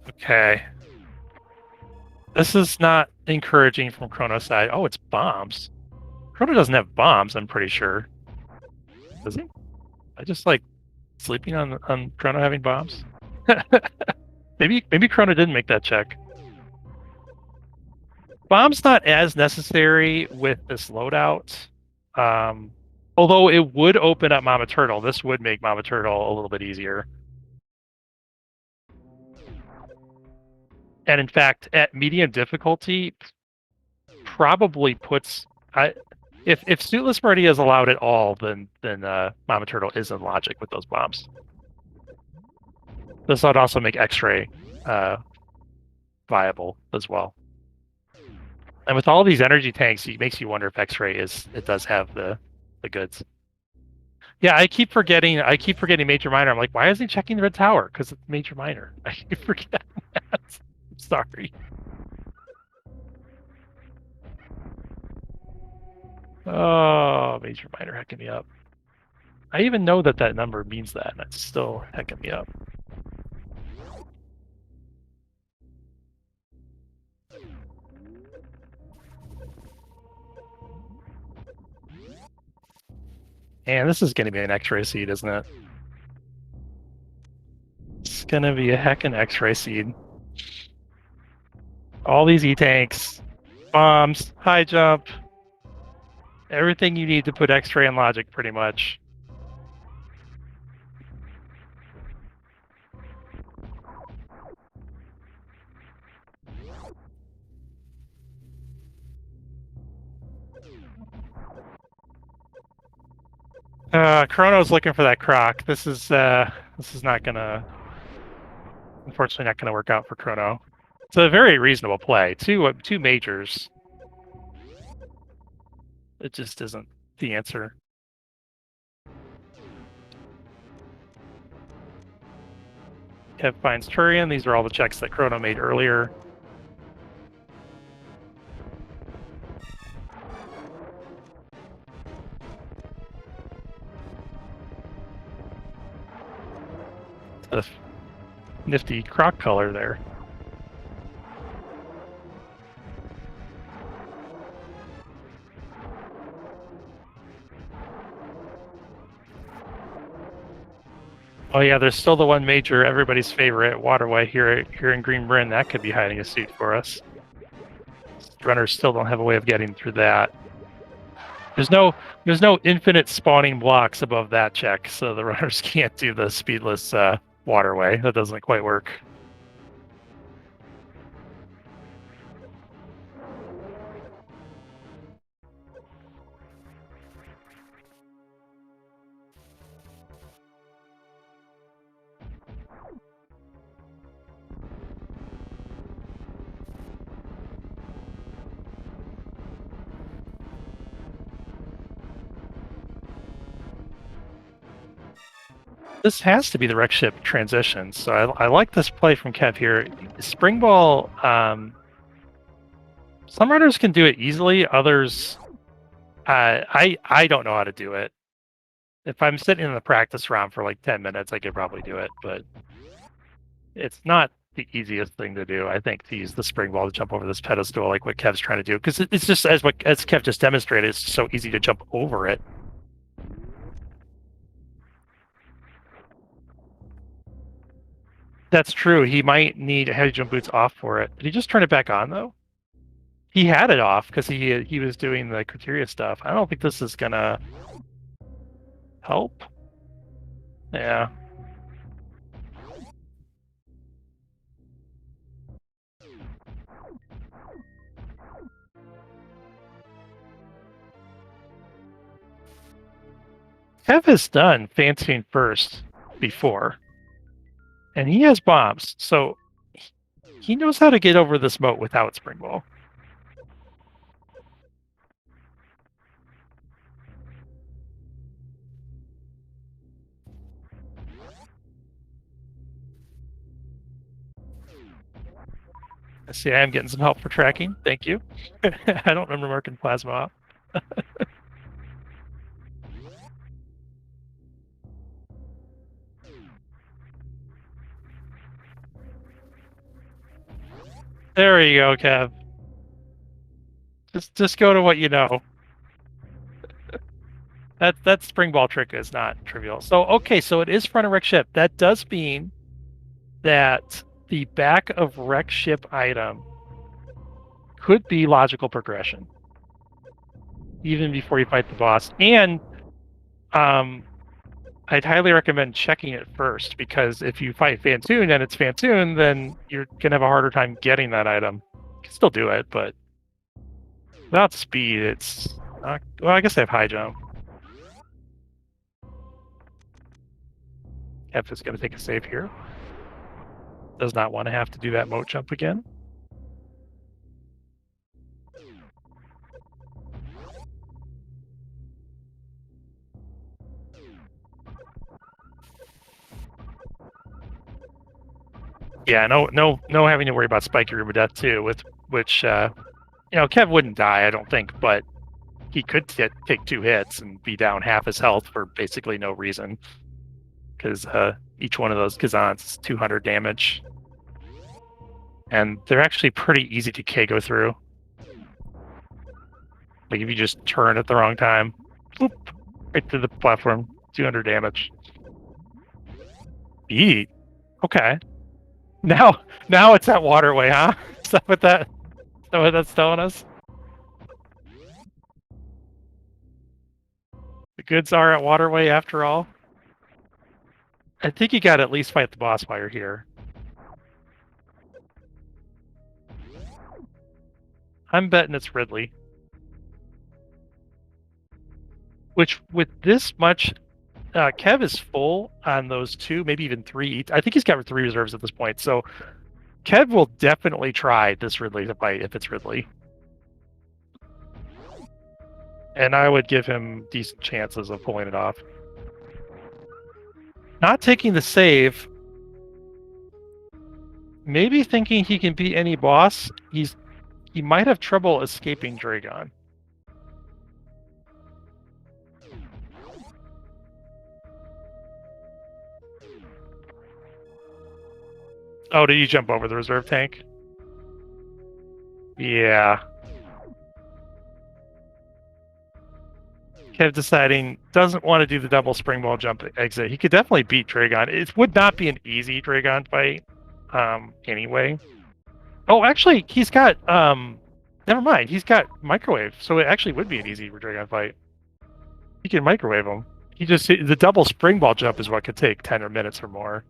Okay. This is not encouraging from Chrono's side. Oh, it's bombs. Chrono doesn't have bombs, I'm pretty sure. Does he? I just like sleeping on Chrono having bombs. maybe Chrono didn't make that check. Bomb's not as necessary with this loadout. Although it would open up Mama Turtle. This would make Mama Turtle a little bit easier. And in fact, at medium difficulty, probably puts... If Suitless Meridia is allowed at all, then Mama Turtle is in logic with those bombs. This would also make X-Ray viable as well. And with all these energy tanks, it makes you wonder if X-Ray does have the goods. Yeah, I keep forgetting Major Minor. I'm like, why isn't he checking the Red Tower? Because it's Major Minor. I keep forgetting that. I'm sorry. Oh, Major Minor hecking me up. I even know that number means that, and it's still hecking me up. And this is going to be an X-ray seed, isn't it? It's going to be a heckin' X-ray seed. All these E-tanks, bombs, high jump, everything you need to put X-ray in logic, pretty much. Chrono's looking for that Croc. This is not gonna, unfortunately, not gonna work out for Chrono. It's a very reasonable play. Two majors. It just isn't the answer. Kev finds Turian. These are all the checks that Chrono made earlier. nifty croc color there. Oh yeah, there's still the one major, everybody's favorite waterway here in Green Bryn. That could be hiding a suit for us. Runners still don't have a way of getting through that. There's no infinite spawning blocks above that check, so the runners can't do the speedless waterway. That doesn't quite work. This has to be the wreck ship transition, so I like this play from Kev here. Spring Ball, some runners can do it easily, others, I don't know how to do it. If I'm sitting in the practice round for like 10 minutes, I could probably do it, but it's not the easiest thing to do, I think, to use the spring ball to jump over this pedestal like what Kev's trying to do, because it's just, as Kev just demonstrated, it's so easy to jump over it. That's true. He might need heavy jump boots off for it. Did he just turn it back on, though? He had it off because he was doing the criteria stuff. I don't think this is gonna help. Yeah. Kev has done fancying first before, and he has bombs, so he knows how to get over this moat without spring ball. I see I am getting some help for tracking. Thank you. I don't remember marking plasma off. There you go, Kev. Just go to what you know. That spring ball trick is not trivial. So okay, so it is front of wreck ship. That does mean that the back of wreck ship item could be logical progression, even before you fight the boss. And I'd highly recommend checking it first, because if you fight Fantoon and it's Fantoon, then you're gonna have a harder time getting that item. You can still do it, but without speed, it's not, well, I guess they have high jump. F is gonna take a save here. Does not want to have to do that moat jump again. Yeah, no having to worry about spiky room of death too, with which Kev wouldn't die, I don't think, but he could take 2 hits and be down half his health for basically no reason, because each one of those Kazans is 200 damage, and they're actually pretty easy to KO through. Like if you just turn at the wrong time, whoop, right to the platform, 200 damage. Eat. Okay. Now it's that waterway, huh? Is that what that's telling us? The goods are at waterway after all. I think you got to at least fight the boss while you're here. I'm betting it's Ridley. Which, with this much, Kev is full on those 2, maybe even 3. I think he's got 3 reserves at this point, so Kev will definitely try this Ridley to fight if it's Ridley. And I would give him decent chances of pulling it off. Not taking the save, maybe thinking he can beat any boss. He might have trouble escaping Dragon. Oh, did you jump over the reserve tank? Yeah. Kev deciding doesn't want to do the double springboard jump exit. He could definitely beat Dragon. It would not be an easy Dragon fight, anyway. Oh, actually, he's got never mind. He's got microwave, so it actually would be an easy Dragon fight. He can microwave him. The double springball jump is what could take 10 minutes or more.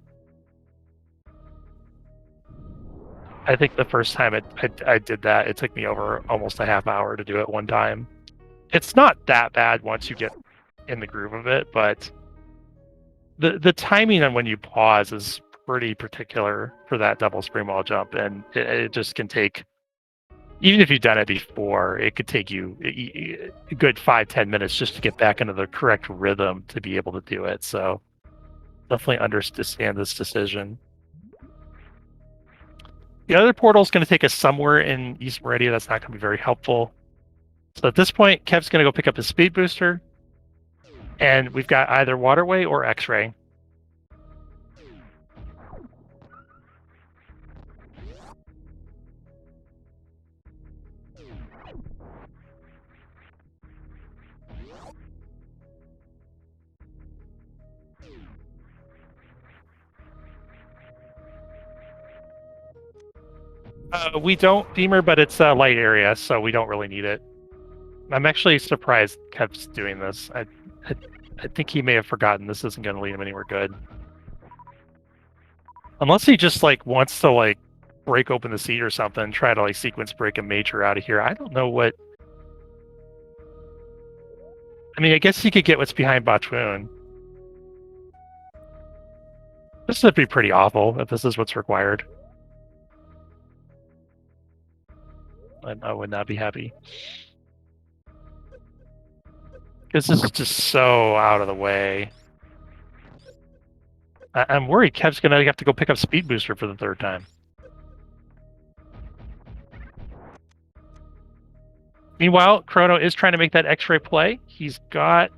I think the first time I did that, it took me over almost a half hour to do it one time. It's not that bad once you get in the groove of it, but the timing on when you pause is pretty particular for that double springboard jump, and it just can take, even if you've done it before, it could take you a good 5-10 minutes just to get back into the correct rhythm to be able to do it. So definitely understand this decision. The other portal is going to take us somewhere in East Meridia. That's not going to be very helpful. So at this point, Kev's going to go pick up his speed booster, and we've got either Waterway or X-Ray. We don't Beamer, but it's a light area, so we don't really need it. I'm actually surprised Kev's doing this. I think he may have forgotten this isn't going to lead him anywhere good. Unless he just wants to break open the seat or something, try to sequence break a major out of here. I don't know what. I mean, I guess he could get what's behind Botchwoon. This would be pretty awful if this is what's required. I would not be happy. This is just so out of the way. I'm worried Kev's going to have to go pick up Speed Booster for the third time. Meanwhile, Chrono is trying to make that X-ray play. He's got...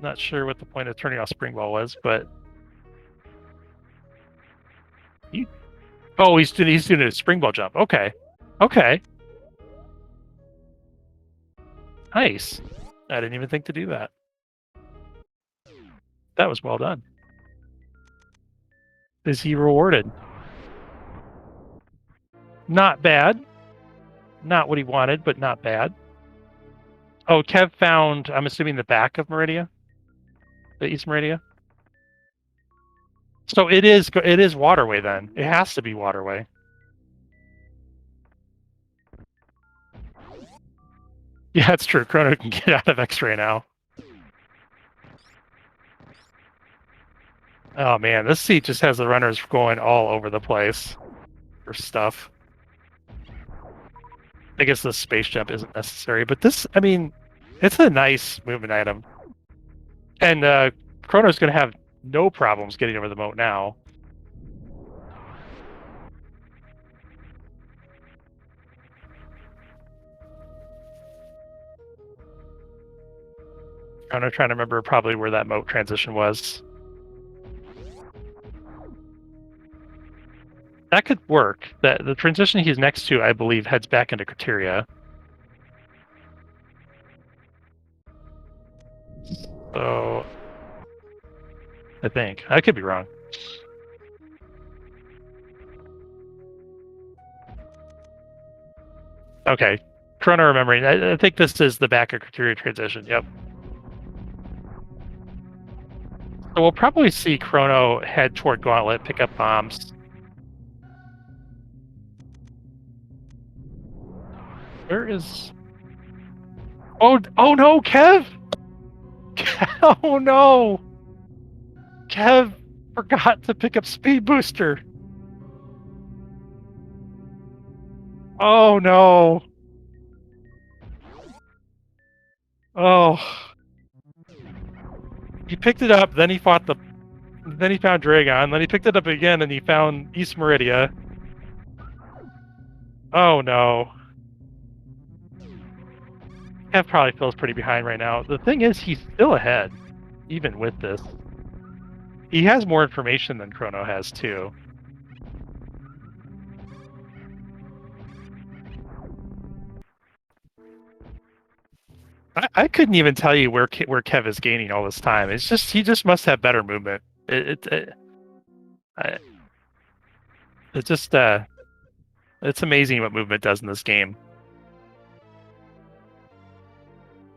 Not sure what the point of turning off Springball was, but... Oh, he's doing a Springball jump. Okay. Okay. Nice. I didn't even think to do that. That was well done. Is he rewarded? Not bad. Not what he wanted, but not bad. Oh, Kev found, I'm assuming, the back of Meridia? The East Meridia? So it is Waterway then. It has to be Waterway. Yeah, that's true. Chrono can get out of X-ray now. Oh man, this seat just has the runners going all over the place for stuff. I guess the space jump isn't necessary, but this, I mean, it's a nice movement item. And Chrono's going to have no problems getting over the moat now. Chrono trying to remember probably where that moat transition was. That could work. The transition he's next to, I believe, heads back into Criteria. So, I think. I could be wrong. Okay. Chrono remembering. I think this is the back of Criteria transition. Yep. So we'll probably see Chrono head toward Gauntlet, pick up bombs. Where is... Oh no, Kev! Oh no! Kev forgot to pick up Speed Booster. Oh no. Oh. He picked it up, then he found Dragon, then he picked it up again and he found East Meridia. Oh no. Kev probably feels pretty behind right now. The thing is, he's still ahead, even with this. He has more information than Chrono has too. I couldn't even tell you where Kev is gaining all this time. It's just he just must have better movement. It just it's amazing what movement does in this game.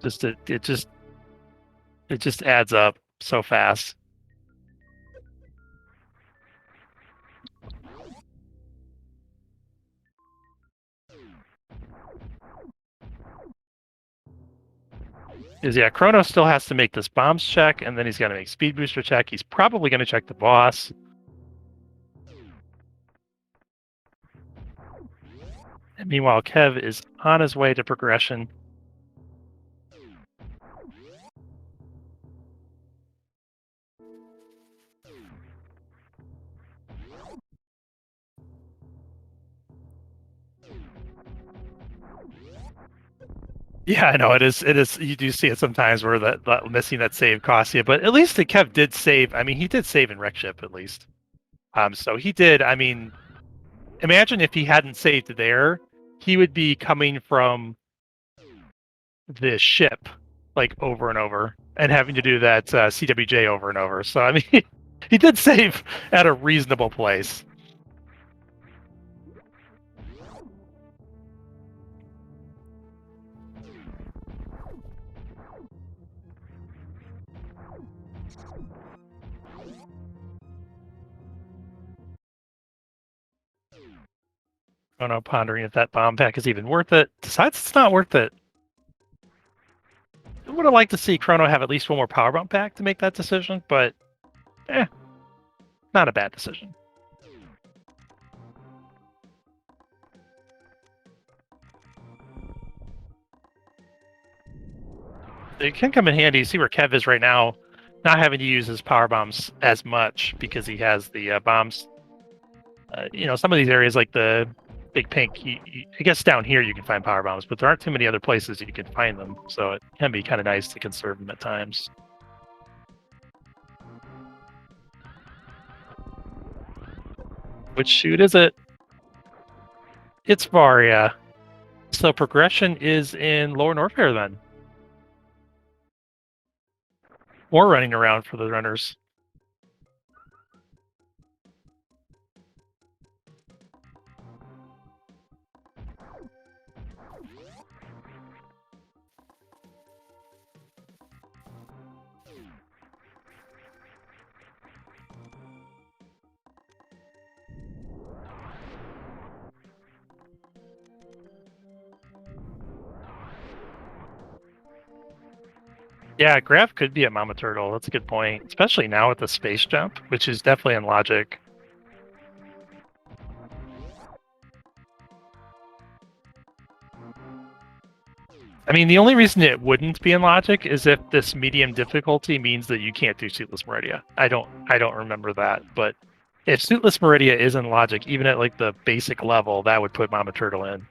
It just adds up so fast. Yeah, Chrono still has to make this bombs check, and then he's got to make speed booster check. He's probably going to check the boss. And meanwhile, Kev is on his way to progression. Yeah, I know it is. It is. You do see it sometimes where that missing that save costs you, but at least the Kev did save. I mean, he did save in wreck ship at least. So he did. I mean, imagine if he hadn't saved there, he would be coming from the ship like over and over and having to do that CWJ over and over. So I mean, he did save at a reasonable place. I don't know, pondering if that bomb pack is even worth it. Decides it's not worth it. I would have liked to see Chrono have at least one more power bomb pack to make that decision, but not a bad decision. It can come in handy. You see where Kev is right now, not having to use his power bombs as much because he has the bombs. Some of these areas like the Big Pink, I guess down here you can find power bombs, but there aren't too many other places you can find them, so it can be kind of nice to conserve them at times. Which shoot is it? It's Varia. So progression is in Lower Norfair then. More running around for the runners. Yeah, Graph could be a Mama Turtle. That's a good point. Especially now with the space jump, which is definitely in logic. I mean, the only reason it wouldn't be in logic is if this medium difficulty means that you can't do Suitless Meridia. I don't remember that, but if Suitless Meridia is in logic, even at like the basic level, that would put Mama Turtle in.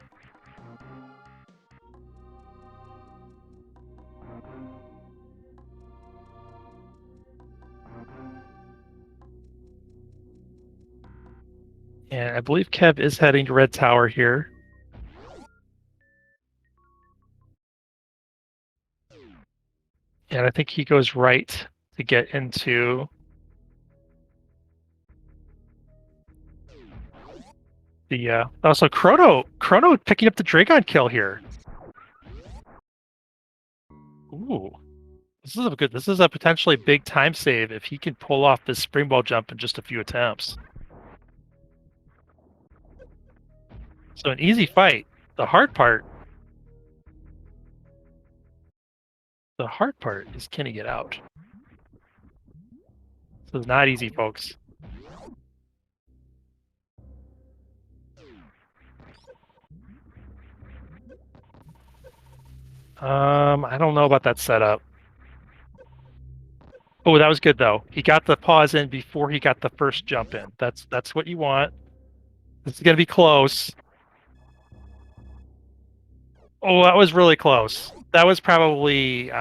And I believe Kev is heading to Red Tower here. And I think he goes right to get into the also Chrono picking up the Dragon kill here. Ooh. This is a potentially big time save if he can pull off this springball jump in just a few attempts. So an easy fight. The hard part is can he get out? So it's not easy, folks. I don't know about that setup. Oh, that was good though. He got the pause in before he got the first jump in. That's what you want. This is gonna be close. Oh, that was really close. That was probably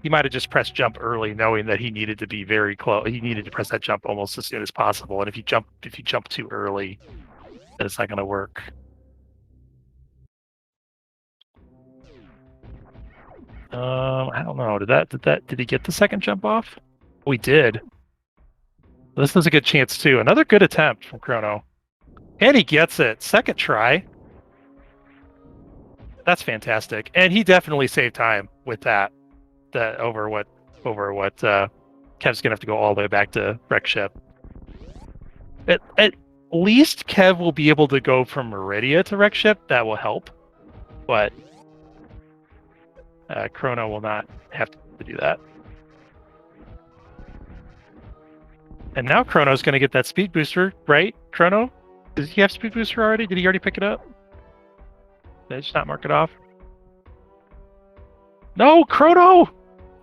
he might have just pressed jump early, knowing that he needed to be very close. He needed to press that jump almost as soon as possible. And if you jump too early, then it's not going to work. I don't know. Did he get the second jump off? We did. This is a good chance too. Another good attempt from Chrono. And he gets it. Second try. That's fantastic. And he definitely saved time with that. That over what Kev's gonna have to go all the way back to wreck ship. At least Kev will be able to go from Meridia to wreck ship. That will help. But Chrono will not have to do that. And now Chrono's going to get that speed booster, right? Chrono? Does he have speed booster already? Did he already pick it up? Did I just not mark it off? No, Chrono!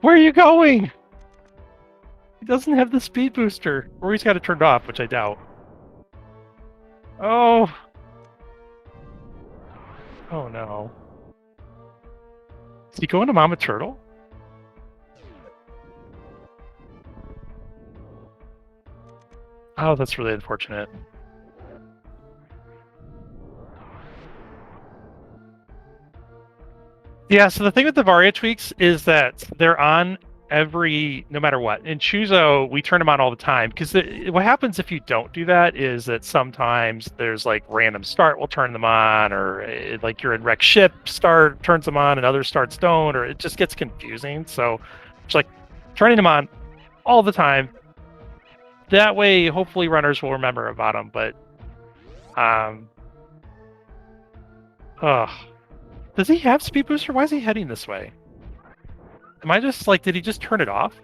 Where are you going? He doesn't have the speed booster. Or he's got it turned off, which I doubt. Oh. Oh no. Is he going to Mama Turtle? Oh, that's really unfortunate. Yeah, so the thing with the Varia tweaks is that they're on no matter what. In Choozo, we turn them on all the time, because what happens if you don't do that is that sometimes there's like random start will turn them on, or like you're in wreck ship start turns them on and other starts don't, or it just gets confusing. So it's like turning them on all the time. That way, hopefully runners will remember about them, but does he have speed booster? Why is he heading this way? Am I just like, did he just turn it off?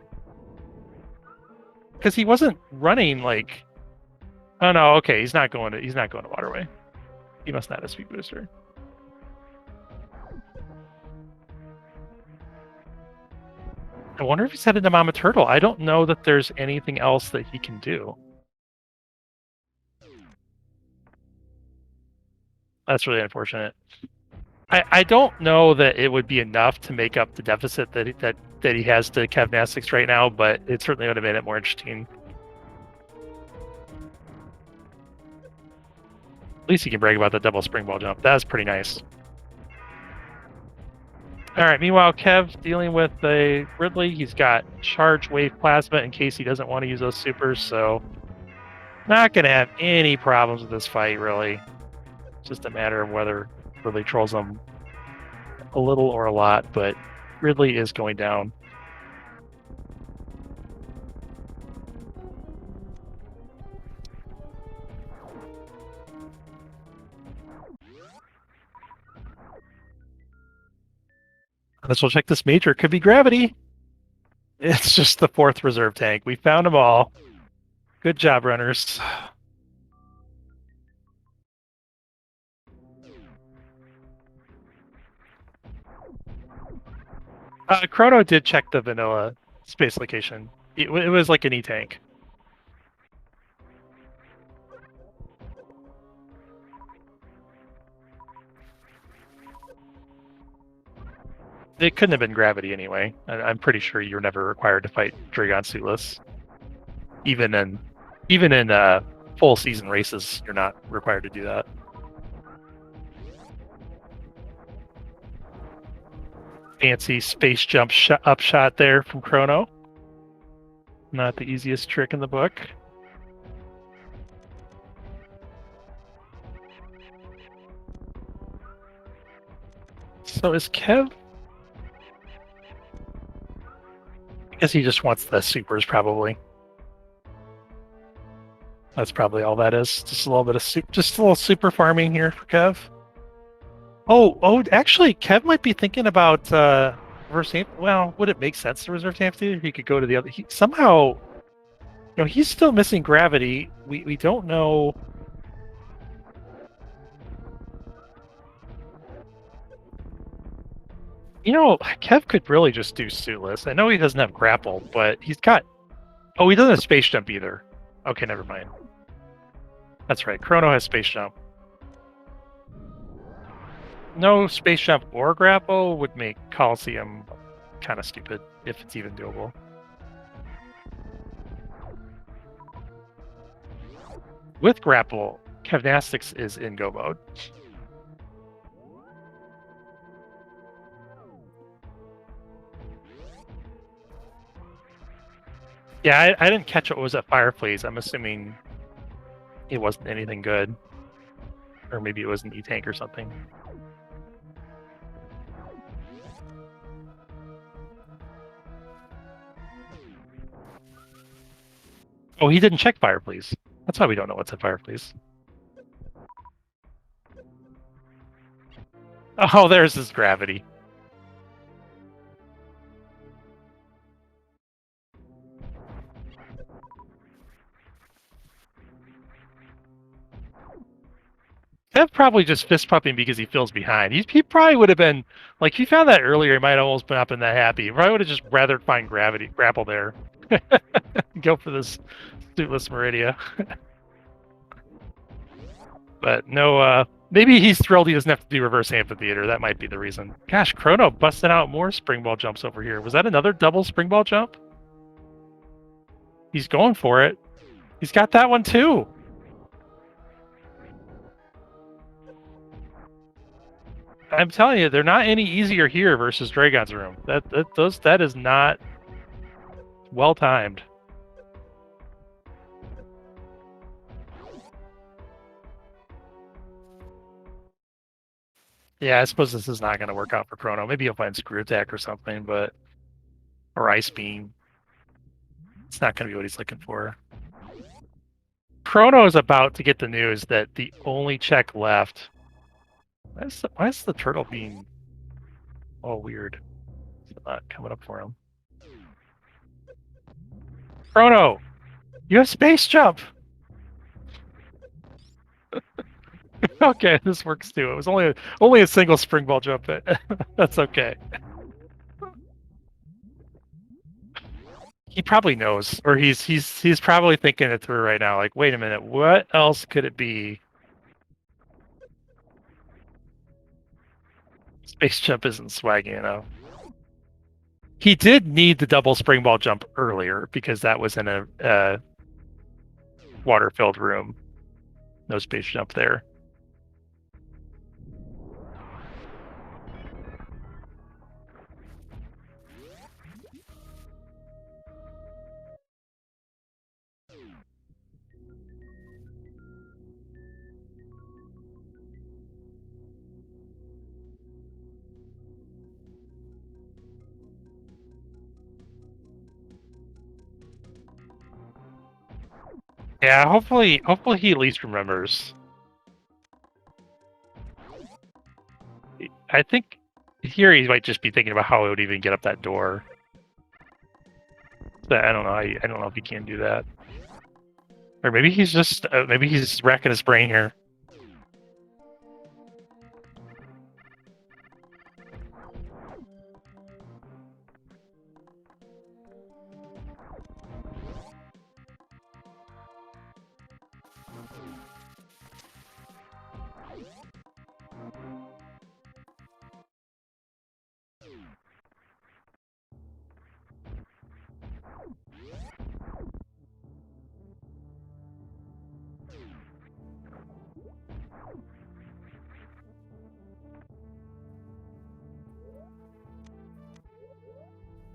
Because he wasn't running like. Oh no, okay, he's not going to Waterway. He must not have speed booster. I wonder if he's headed to Mama Turtle. I don't know that there's anything else that he can do. That's really unfortunate. I don't know that it would be enough to make up the deficit that he has to Kevnastics right now, but it certainly would have made it more interesting. At least he can brag about the double springball jump. That was pretty nice. All right, meanwhile, Kev dealing with the Ridley. He's got charge wave plasma in case he doesn't want to use those supers, so not going to have any problems with this fight, really. It's just a matter of whether Ridley trolls him a little or a lot, but Ridley is going down. Let's check this major. It could be gravity. It's just the fourth reserve tank. We found them all. Good job, runners. Chrono did check the vanilla space location. It was like an E-tank. It couldn't have been gravity anyway. I'm pretty sure you're never required to fight Dragon suitless. Even in full season races, you're not required to do that. Fancy space jump upshot there from Chrono. Not the easiest trick in the book. So is Kev? I guess he just wants the supers, probably. That's probably all that is. Just a little bit of just a little super farming here for Kev. Oh, actually, Kev might be thinking about reverse amp. Well, would it make sense to reserve amphitheater? He could go to the other. Somehow, he's still missing gravity. We don't know. Kev could really just do suitless. I know he doesn't have grapple, but he's got. Oh, he doesn't have space jump either. Okay, never mind. That's right. Chrono has space jump. No space jump or grapple would make Coliseum kind of stupid if it's even doable. With grapple, Kevnastics is in go mode. Yeah, I didn't catch what was at Fireflies. I'm assuming it wasn't anything good. Or maybe it was an E-Tank or something. Oh, he didn't check Fireflies. That's why we don't know what's at Fireflies. Oh, there's his gravity. That's probably just fist pumping because he feels behind. He probably would have been like, if he found that earlier, he might have almost not been that happy. He probably would have just rather find grapple there. Go for this suitless Meridia. But no, maybe he's thrilled he doesn't have to do reverse amphitheater. That might be the reason. Gosh, Chrono busting out more spring ball jumps over here. Was that another double spring ball jump? He's going for it. He's got that one too. I'm telling you, they're not any easier here versus Dragon's Room. That is not well timed. Yeah, I suppose this is not going to work out for Chrono. Maybe he'll find Screw Attack or something, but or Ice Beam. It's not going to be what he's looking for. Chrono is about to get the news that the only check left. Why is the turtle being all weird? It's not coming up for him. Chrono, you have space jump. Okay, this works too. It was only a single spring ball jump. That's okay. He probably knows, or he's probably thinking it through right now. Like, wait a minute, what else could it be? Space jump isn't swaggy enough. He did need the double spring ball jump earlier because that was in a water-filled room. No space jump there. Yeah, hopefully he at least remembers. I think here he might just be thinking about how he would even get up that door. But I don't know. I don't know if he can do that. Or maybe he's just maybe he's racking his brain here.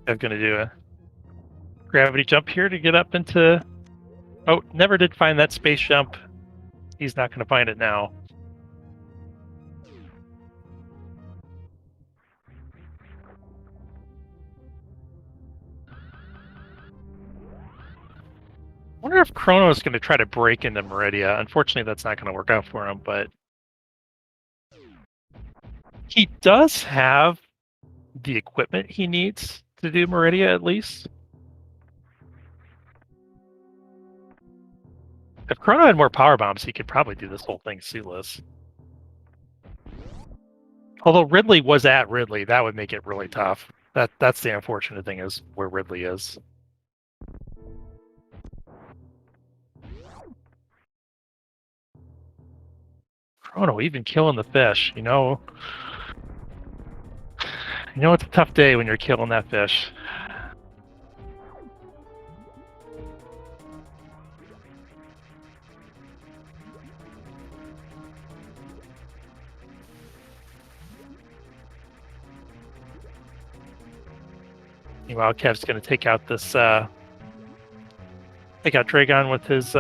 I'm gonna do a gravity jump here to get up into. Oh, never did find that space jump. He's not gonna find it now. I wonder if Chrono is going to try to break into Meridia. Unfortunately, that's not going to work out for him, but he does have the equipment he needs to do Meridia, at least. If Chrono had more power bombs, he could probably do this whole thing suitless. Although Ridley was at Ridley, that would make it really tough. That's the unfortunate thing, is where Ridley is. Chrono even killing the fish, you know. You know, it's a tough day when you're killing that fish. Meanwhile, Kev's going to take out this, take out Dragon with his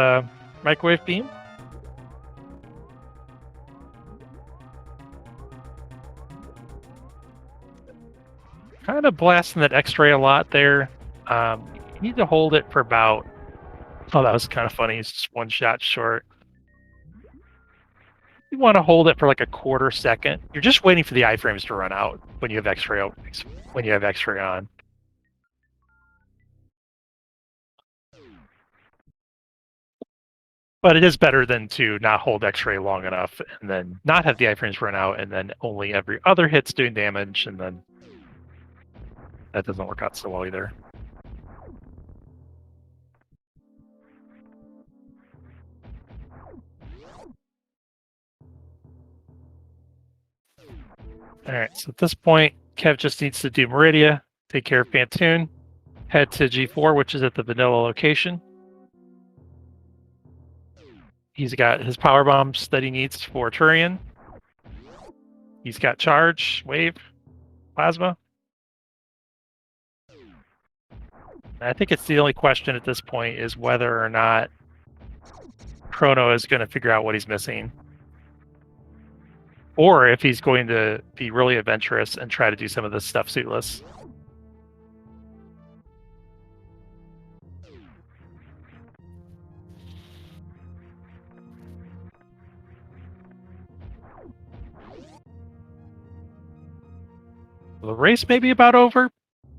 microwave beam. Kind of blasting that X-ray a lot there. You need to hold it for about... Oh, that was kind of funny. It's just one shot short. You want to hold it for like a quarter second. You're just waiting for the iframes to run out when you have X-ray on. But it is better than to not hold X-ray long enough and then not have the iframes run out and then only every other hit's doing damage, and then that doesn't work out so well either. Alright, so at this point, Kev just needs to do Meridia, take care of Phantoon, head to G4, which is at the vanilla location. He's got his power bombs that he needs for Turian. He's got charge, wave, plasma. I think it's the only question at this point is whether or not Chrono is going to figure out what he's missing. Or if he's going to be really adventurous and try to do some of this stuff suitless. The race may be about over.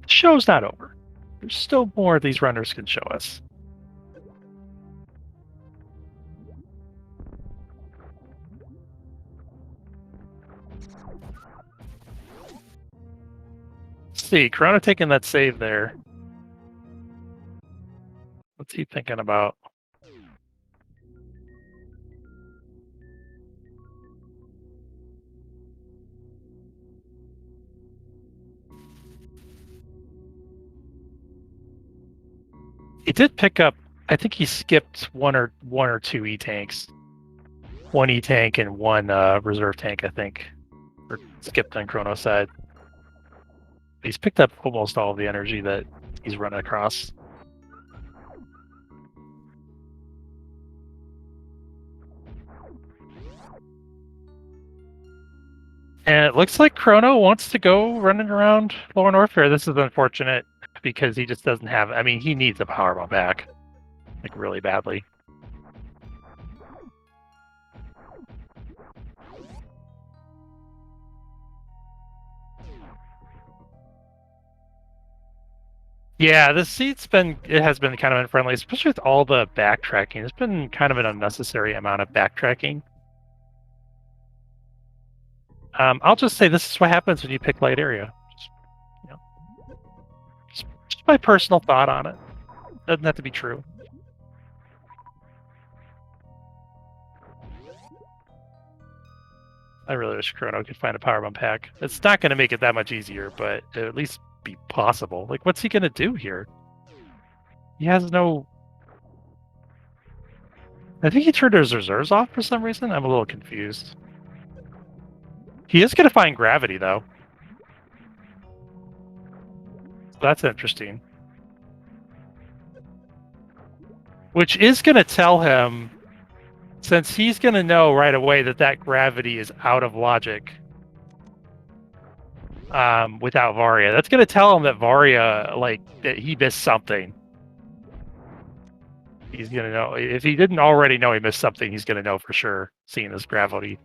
The show's not over. There's still more these runners can show us. Let's see, Chrono taking that save there. What's he thinking about? He did pick up, I think he skipped one or two E-tanks. One E-tank and one reserve tank, I think. Or skipped on Chrono's side. He's picked up almost all of the energy that he's running across. And it looks like Chrono wants to go running around Lower Norfair. This is unfortunate because he just doesn't have... I mean, he needs a power bomb back. Like, really badly. Yeah, this seat's has been kind of unfriendly, especially with all the backtracking. It's been kind of an unnecessary amount of backtracking. I'll just say this is what happens when you pick light area. Just my personal thought on it. Doesn't have to be true. I really wish Chrono could find a power bomb pack. It's not going to make it that much easier, but it'll at least be possible. Like, what's he going to do here? He has no... I think he turned his reserves off for some reason. I'm a little confused. He is going to find gravity, though. That's interesting. Which is going to tell him, since he's going to know right away that that gravity is out of logic without Varia. That's going to tell him that Varia, like, that he missed something. He's going to know. If he didn't already know he missed something, he's going to know for sure, seeing this gravity.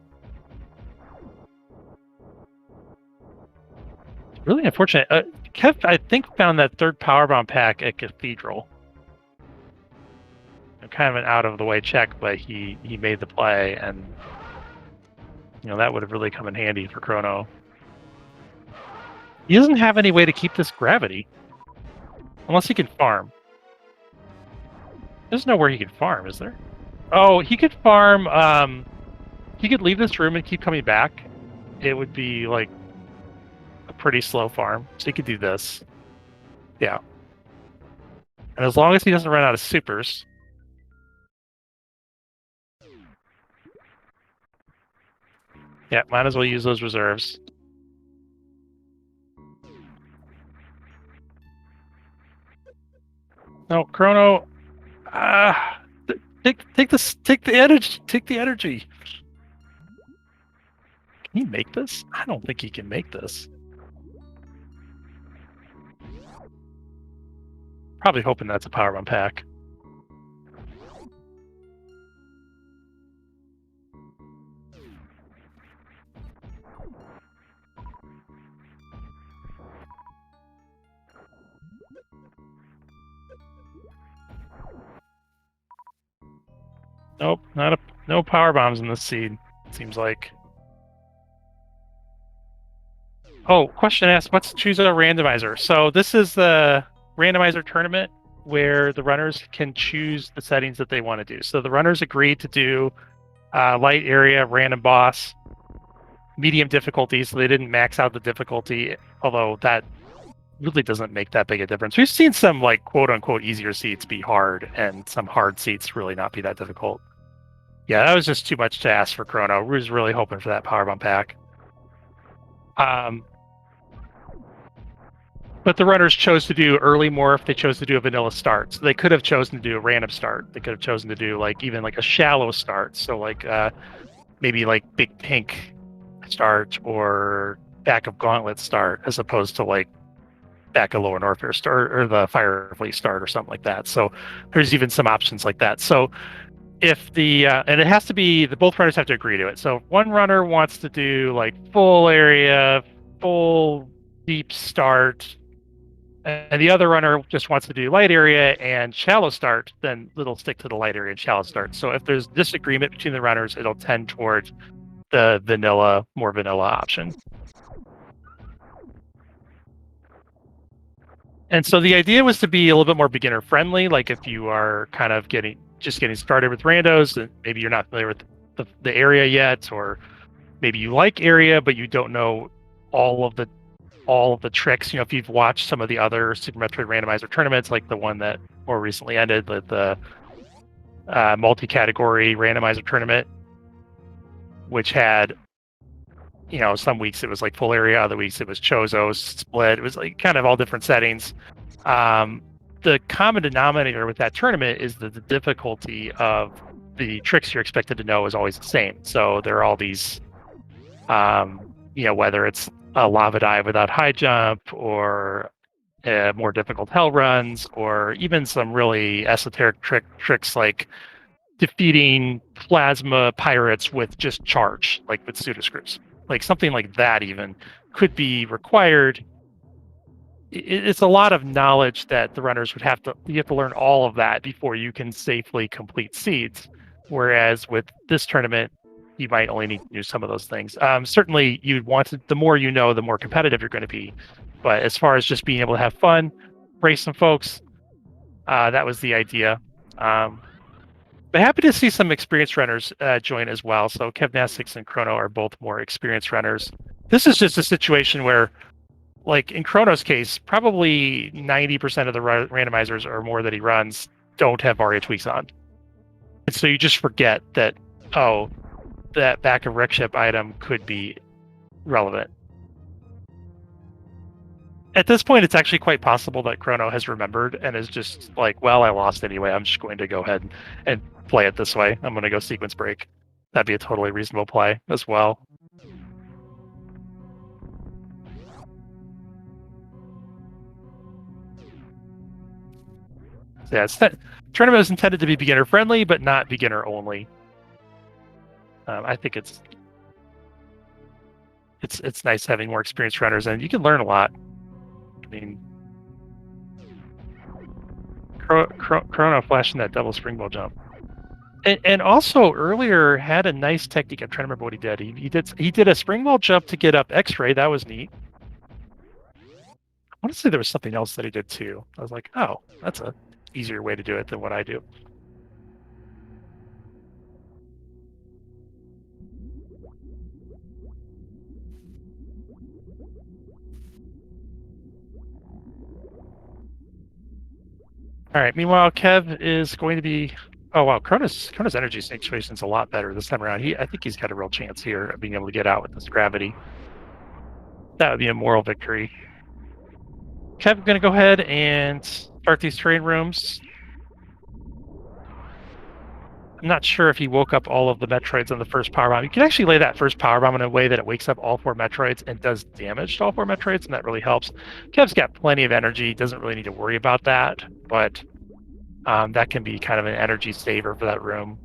Really unfortunate. Kev, I think, found that third power bomb pack at Cathedral. Kind of an out-of-the-way check, but he made the play, and that would have really come in handy for Chrono. He doesn't have any way to keep this gravity. Unless he can farm. There's nowhere he can farm, is there? Oh, he could farm... he could leave this room and keep coming back. It would be, like, a pretty slow farm, so he could do this. Yeah. And as long as he doesn't run out of supers. Yeah, might as well use those reserves. No, Chrono. Take the energy. Take the energy. Can he make this? I don't think he can make this. Probably hoping that's a power run pack. Nope, no power bombs in this seed. It seems like. Oh, question asked, what's Choozo Randomizer? So this is the randomizer tournament where the runners can choose the settings that they want to do. So the runners agreed to do light area, random boss, medium difficulty, so they didn't max out the difficulty, although that really doesn't make that big a difference. We've seen some like quote unquote easier seats be hard and some hard seats really not be that difficult. Yeah, that was just too much to ask for Chrono. We was really hoping for that power bump pack. But the runners chose to do early morph. They chose to do a vanilla start. So they could have chosen to do a random start. They could have chosen to do like even like a shallow start. So like maybe like big pink start or back of gauntlet start, as opposed to like back of lower Norfair start or the Fire Fleet start or something like that. So there's even some options like that. So if the and it has to be both runners have to agree to it. So if one runner wants to do like full area, full deep start, and the other runner just wants to do light area and shallow start, then it'll stick to the light area and shallow start. So if there's disagreement between the runners, it'll tend towards the more vanilla option. And so the idea was to be a little bit more beginner friendly. Like if you are kind of getting started with randos, and maybe you're not familiar with the area yet, or maybe you like area but you don't know all of the tricks. You know, if you've watched some of the other Super Metroid Randomizer tournaments, like the one that more recently ended, the multi-category randomizer tournament, which had, you know, some weeks it was like full area, other weeks it was Choozo split. It was like kind of all different settings. The common denominator with that tournament is that the difficulty of the tricks you're expected to know is always the same. So there are all these, you know, whether it's a lava dive without high jump, or more difficult hell runs, or even some really esoteric tricks like defeating plasma pirates with just charge, like with pseudoscripts. Like something like that even could be required. It's a lot of knowledge that the runners would have to, you have to learn all of that before you can safely complete seeds. Whereas with this tournament, you might only need to do some of those things. Certainly, you'd want to, the more you know, the more competitive you're going to be. But as far as just being able to have fun, race some folks, that was the idea. But happy to see some experienced runners join as well. So Kevnastics and Chrono are both more experienced runners. This is just a situation where, like in Chrono's case, probably 90% of the randomizers or more that he runs don't have Mario tweaks on. And so you just forget that, oh, that back of wreck ship item could be relevant. At this point, it's actually quite possible that Chrono has remembered and is just like, well, I lost anyway. I'm just going to go ahead and play it this way. I'm going to go sequence break. That'd be a totally reasonable play as well. So yeah, tournament is intended to be beginner friendly, but not beginner only. I think it's nice having more experienced runners, and you can learn a lot. I mean, Chrono flashing that double springboard jump, and also earlier had a nice technique. I'm trying to remember what he did. He did a springboard jump to get up X-ray. That was neat. I want to say there was something else that he did too. I was like, oh, that's a easier way to do it than what I do. All right. Meanwhile, Kev is going to be. Oh wow, Chrono's energy situation is a lot better this time around. I think he's got a real chance here of being able to get out with this gravity. That would be a moral victory. Kev's going to go ahead and start these train rooms. I'm not sure if he woke up all of the Metroids on the first power bomb. You can actually lay that first power bomb in a way that it wakes up all 4 Metroids and does damage to all 4 Metroids, and that really helps. Kev's got plenty of energy, doesn't really need to worry about that, but that can be kind of an energy saver for that room.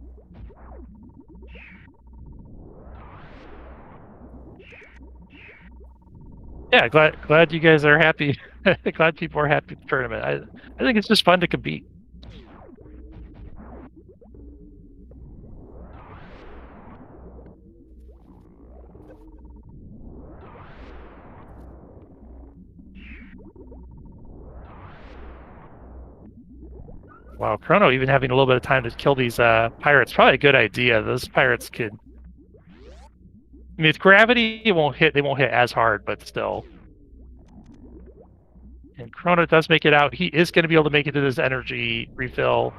Yeah, glad you guys are happy. Glad people are happy with the tournament. I think it's just fun to compete. Wow, Chrono even having a little bit of time to kill these pirates, probably a good idea. Those pirates could. I mean, with gravity, they won't hit as hard, but still. And Chrono does make it out. He is going to be able to make it to this energy refill,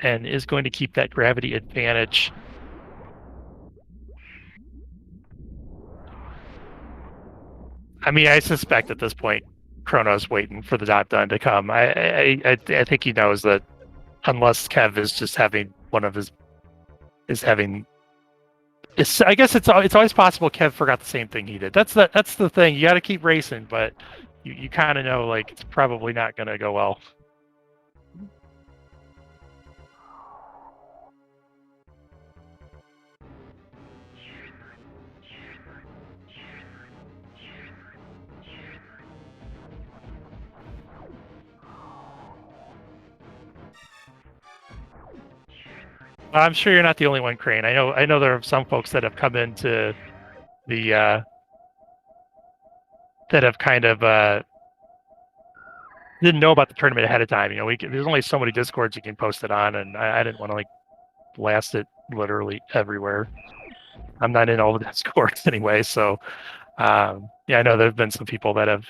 and is going to keep that gravity advantage. I mean, I suspect at this point, Chrono's waiting for the dot done to come. I think he knows that unless Kev is just having one of his I guess it's always possible Kev forgot the same thing he did. That's the thing. You got to keep racing, but you kind of know like it's probably not going to go well. I'm sure you're not the only one, Crane. I know there are some folks that have come into the that have kind of didn't know about the tournament ahead of time. You know, there's only so many discords you can post it on, and I didn't want to like blast it literally everywhere. I'm not in all the discords anyway, so yeah, I know there have been some people that have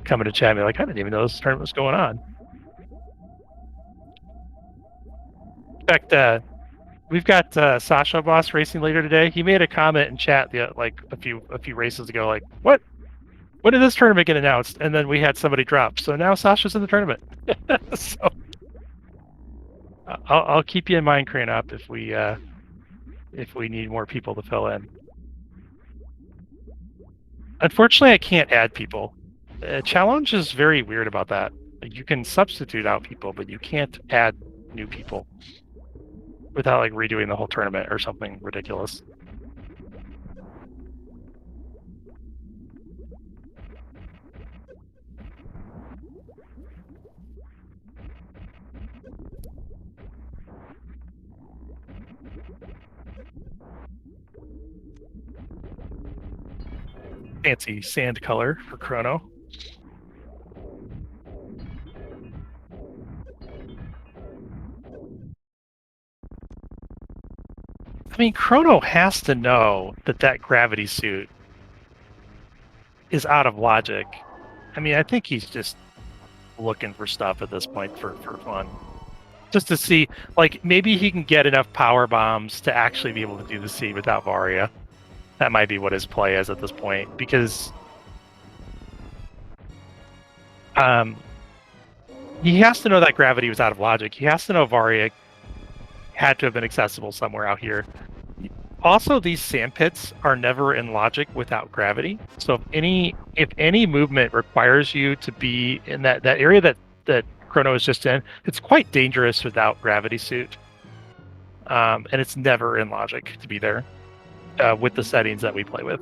come into chat and be like, I didn't even know this tournament was going on. In fact, we've got Sasha Boss racing later today. He made a comment in chat like a few races ago, like, what? When did this tournament get announced? And then we had somebody drop. So now Sasha's in the tournament. So I'll keep you in mind, Crane Up, if we need more people to fill in. Unfortunately, I can't add people. Challenge is very weird about that. You can substitute out people, but you can't add new people without like redoing the whole tournament or something ridiculous. Fancy sand color for Chrono. I mean, Chrono has to know that gravity suit is out of logic. I mean, I think he's just looking for stuff at this point for fun. Just to see, like, maybe he can get enough power bombs to actually be able to do the C without Varia. That might be what his play is at this point, because he has to know that gravity was out of logic. He has to know Varia had to have been accessible somewhere out here. Also, these sand pits are never in logic without gravity. So if any movement requires you to be in that area that Chrono is just in, it's quite dangerous without gravity suit. And it's never in logic to be there with the settings that we play with.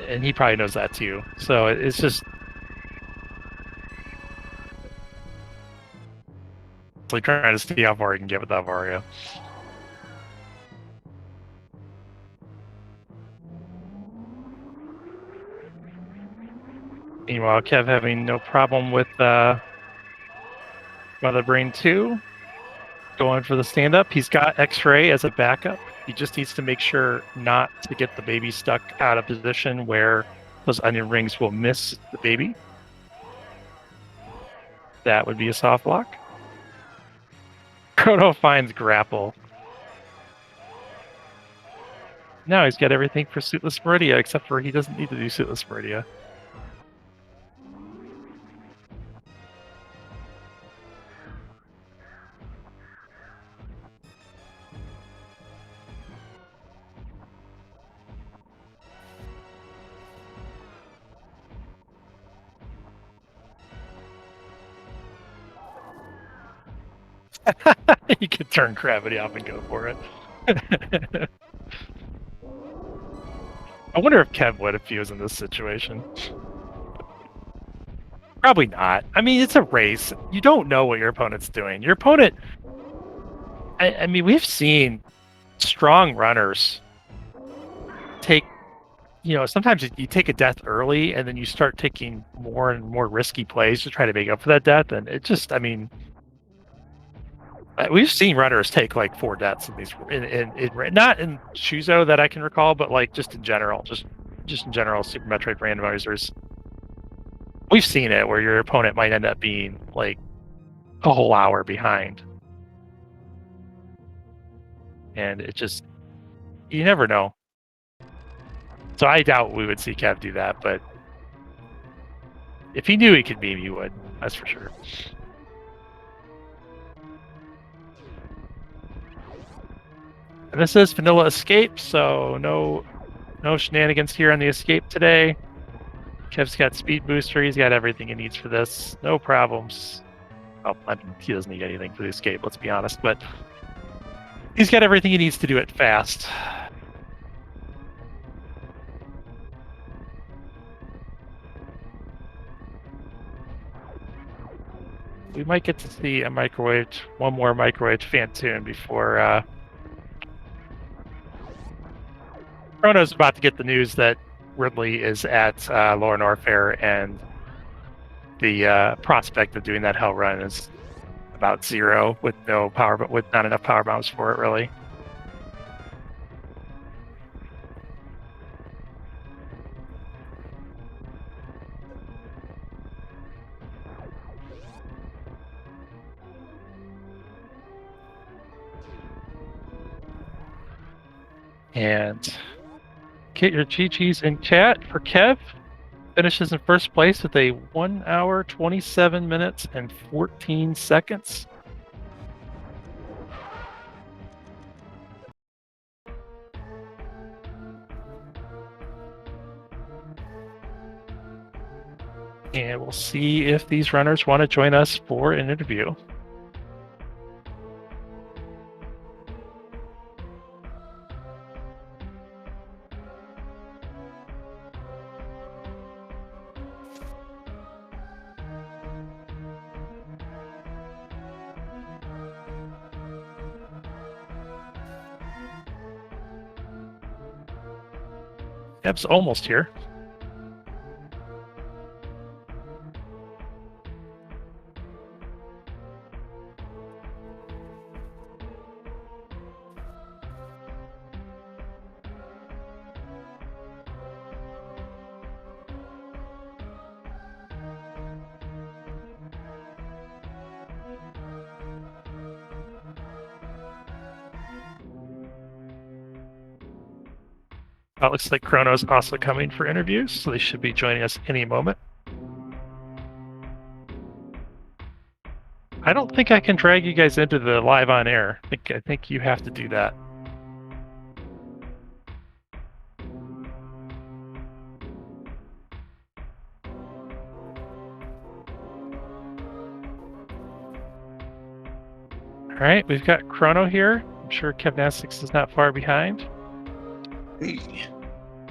And he probably knows that too. So it's just like trying to see how far he can get without Varia. Meanwhile, Kev having no problem with Mother Brain 2. Going for the stand-up. He's got X-Ray as a backup. He just needs to make sure not to get the baby stuck out of position where those onion rings will miss the baby. That would be a soft lock. Chrono finds grapple. Now he's got everything for Suitless Meridia, except for he doesn't need to do Suitless Meridia. You could turn gravity off and go for it. I wonder if Kev would if he was in this situation. Probably not. I mean, it's a race. You don't know what your opponent's doing. Your opponent... I mean, we've seen strong runners take... sometimes you take a death early, and then you start taking more and more risky plays to try to make up for that death, and it just, I mean... We've seen runners take like 4 deaths in these, not in Choozo that I can recall, but like just in general, just in general, Super Metroid randomizers. We've seen it where your opponent might end up being like a whole hour behind, and it just, you never know. So I doubt we would see Kev do that, but if he knew he could beam, he would. That's for sure. And this is Vanilla Escape, so no shenanigans here on the escape today. Kev's got speed booster, he's got everything he needs for this. No problems. Well, I mean, he doesn't need anything for the escape, let's be honest, but he's got everything he needs to do it fast. We might get to see one more microwave Phantoon before Chrono's about to get the news that Ridley is at Lower Norfair, and the prospect of doing that hell run is about 0 with no power, but with not enough power bombs for it, really. And get your GGs in chat for Kev. Finishes in first place with a 1 hour, 27 minutes, and 14 seconds. And we'll see if these runners want to join us for an interview. Kev's almost here. It looks like Chrono's also coming for interviews, so they should be joining us any moment. I don't think I can drag you guys into the live on air. I think you have to do that. All right, we've got Chrono here. I'm sure Kevnastics is not far behind. Hey.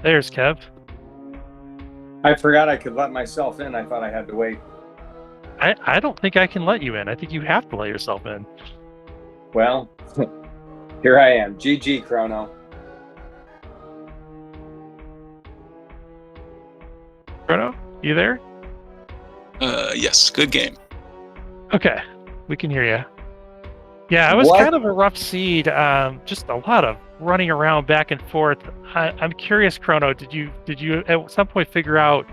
There's Kev. I forgot I could let myself in. I thought I had to wait. I don't think I can let you in. I think you have to let yourself in. Well, here I am. GG, Chrono. Chrono, you there? Yes, good game. Okay, we can hear you. Yeah, it was kind of a rough seed. Just a lot of running around back and forth. I'm curious, Chrono. Did you at some point figure out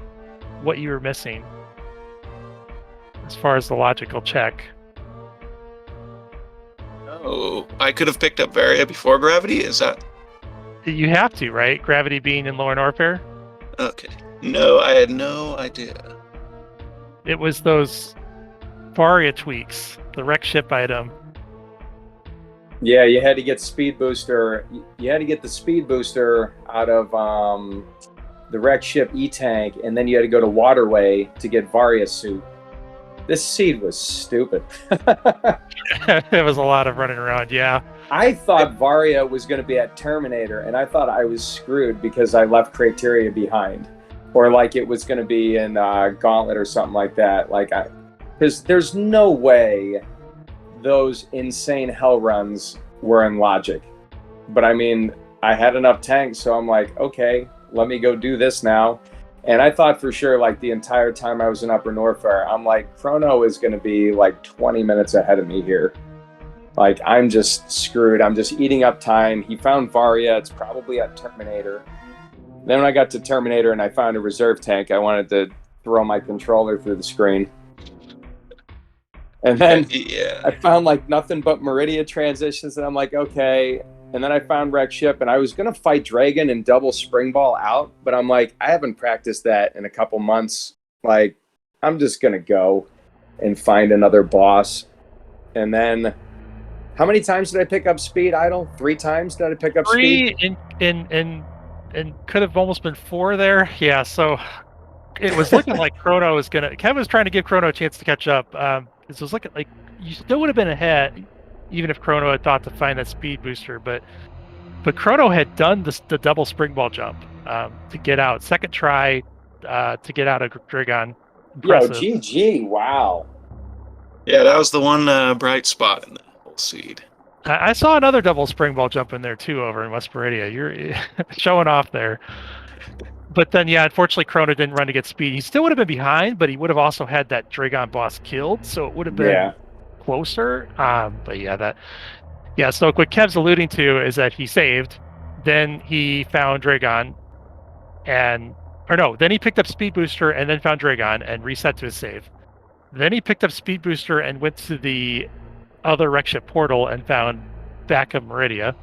what you were missing? as far as the logical check. Oh, I could have picked up Varia before Gravity? Is that... You have to, right? Gravity being in Lower Norfair. Okay. No, I had no idea. It was those Varia tweaks, the wreck ship item. Yeah, you had to get speed booster. You had to get the speed booster out of the wreck ship E-Tank, and then you had to go to Waterway to get Varia suit. This seed was stupid. It was a lot of running around, yeah. I thought Varia was going to be at Terminator, and I thought I was screwed because I left Criteria behind. Or like it was going to be in Gauntlet or something like that. Because there's no way those insane hell runs were in Logic. But I mean, I had enough tanks, so I'm like, okay, let me go do this now. And I thought for sure, like the entire time I was in Upper Norfair, I'm like, Chrono is going to be like 20 minutes ahead of me here. Like, I'm just screwed. I'm just eating up time. He found Varia. It's probably at Terminator. Then when I got to Terminator and I found a reserve tank, I wanted to throw my controller through the screen. And then I found like nothing but Meridia transitions, and I'm like, okay. And then I found Wreck Ship, and I was going to fight Dragon and double Spring Ball out, but I'm like, I haven't practiced that in a couple months. Like, I'm just going to go and find another boss. And then, how many times did I pick up Speed Idol? 3 times did I pick up Speed? 3 and could have almost been 4 there. Yeah, so it was looking like Chrono was going to... Kevin was trying to give Chrono a chance to catch up. It was looking like you still would have been ahead, even if Chrono had thought to find that speed booster, but Chrono had done the double spring ball jump to get out. Second try to get out of Dragon. Impressive. Yo, GG, wow. Yeah, that was the one bright spot in the whole seed. I saw another double spring ball jump in there too over in West Meridia. You're showing off there. But then, yeah, unfortunately, Chrono didn't run to get speed. He still would have been behind, but he would have also had that Dragon boss killed, so it would have been closer. But yeah, so what Kev's alluding to is that he saved, then he found Dragon, then he picked up Speed Booster and then found Dragon and reset to his save. Then he picked up Speed Booster and went to the other wreck ship portal and found back of Meridia.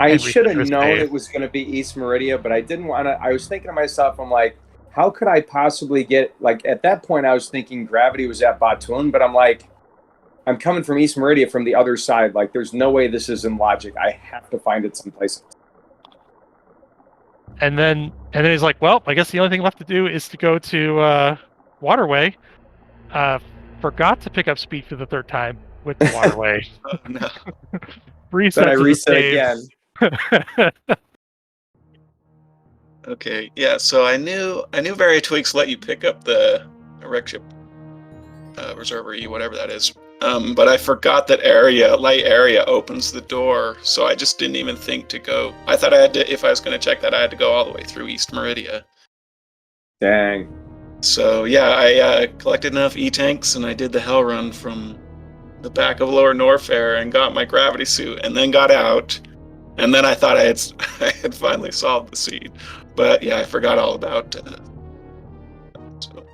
I should have known it was going to be East Meridia, but I didn't want to. I was thinking to myself, I'm like, how could I possibly get, like, at that point I was thinking Gravity was at Batoon, but I'm like, I'm coming from East Meridia from the other side. Like, there's no way this is in Logic. I have to find it someplace. And then he's like, well, I guess the only thing left to do is to go to Waterway. Forgot to pick up speed for the 3rd time with the Waterway. Oh, no. Then I reset again. Okay, yeah, so I knew Varia Tweaks let you pick up the wreck ship reservoir E, whatever that is. But I forgot that light area opens the door, so I just didn't even think to go. I thought I had to, if I was going to check that, I had to go all the way through East Meridia. Dang. So yeah, I collected enough E-Tanks, and I did the hell run from the back of Lower Norfair and got my gravity suit, and then got out. And then I thought I had finally solved the seed. But yeah, I forgot all about so.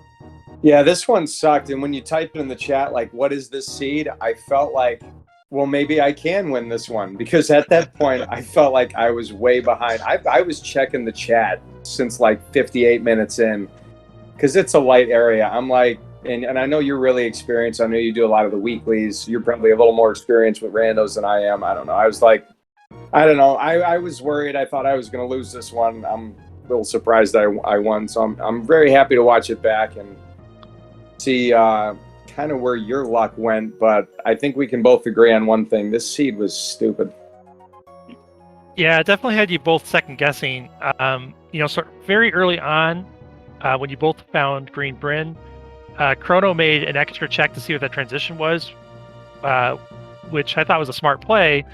Yeah, this one sucked. And when you type it in the chat, like, what is this seed? I felt like, well, maybe I can win this one. Because at that point, I felt like I was way behind. I was checking the chat since like 58 minutes in. Because it's a light area. I'm like, and I know you're really experienced. I know you do a lot of the weeklies. You're probably a little more experienced with randos than I am. I don't know. I was like, I don't know. I was worried. I thought I was going to lose this one. I'm a little surprised that I won. So I'm very happy to watch it back and see kind of where your luck went. But I think we can both agree on one thing. This seed was stupid. Yeah, it definitely had you both second guessing. So very early on, when you both found Green Bryn, Chrono made an extra check to see what that transition was, which I thought was a smart play.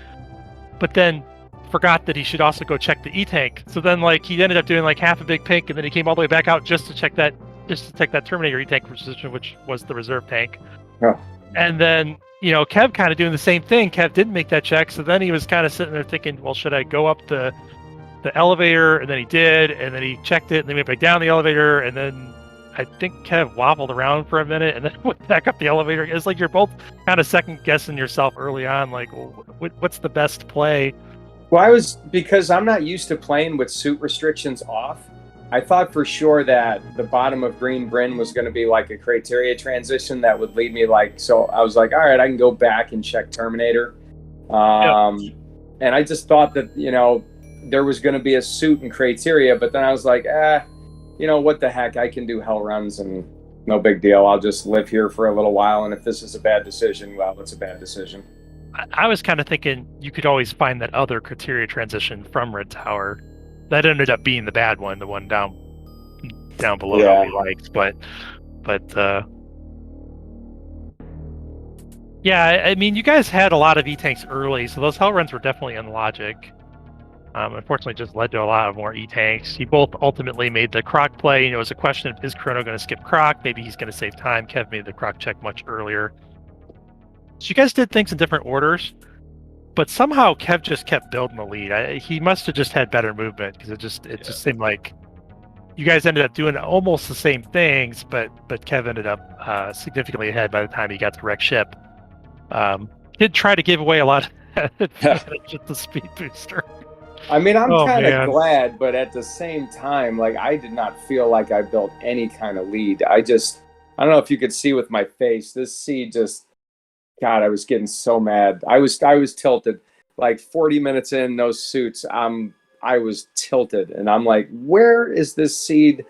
But then forgot that he should also go check the E-Tank. So then, like, he ended up doing like half a big pink, and then he came all the way back out just to check that Terminator E-Tank position, which was the reserve tank. Oh. And then, Kev kind of doing the same thing. Kev didn't make that check, so then he was kind of sitting there thinking, well, should I go up the elevator? And then he did, and then he checked it, and then he went back down the elevator, and then I think Kev wobbled around for a minute and then went back up the elevator. It's like you're both kind of second guessing yourself early on, like, what's the best play? Well, because I'm not used to playing with suit restrictions off. I thought for sure that the bottom of Green Bryn was going to be like a criteria transition that would lead me so I was like, all right, I can go back and check Terminator. And I just thought that, there was going to be a suit and criteria, but then I was like, what the heck? I can do hell runs and no big deal. I'll just live here for a little while. And if this is a bad decision, well, it's a bad decision. I was kind of thinking you could always find that other criteria transition from Red Tower. That ended up being the bad one, the one down below nobody liked. But yeah, I mean, you guys had a lot of E-tanks early, so those hell runs were definitely in logic. Unfortunately, just led to a lot of more E-tanks. You both ultimately made the Croc play. It was a question of, is Chrono going to skip Croc? Maybe he's going to save time. Kev made the Croc check much earlier. So you guys did things in different orders, but somehow Kev just kept building the lead. He must have just had better movement, because it just seemed like you guys ended up doing almost the same things, but Kev ended up significantly ahead by the time he got to wreck ship. Did try to give away a lot of advantage with the speed booster. I mean, I'm kind of glad, but at the same time, like, I did not feel like I built any kind of lead. I don't know if you could see with my face, this seed just, God, I was getting so mad. I was tilted. Like 40 minutes in, those suits, I was tilted, and I'm like, where is this seed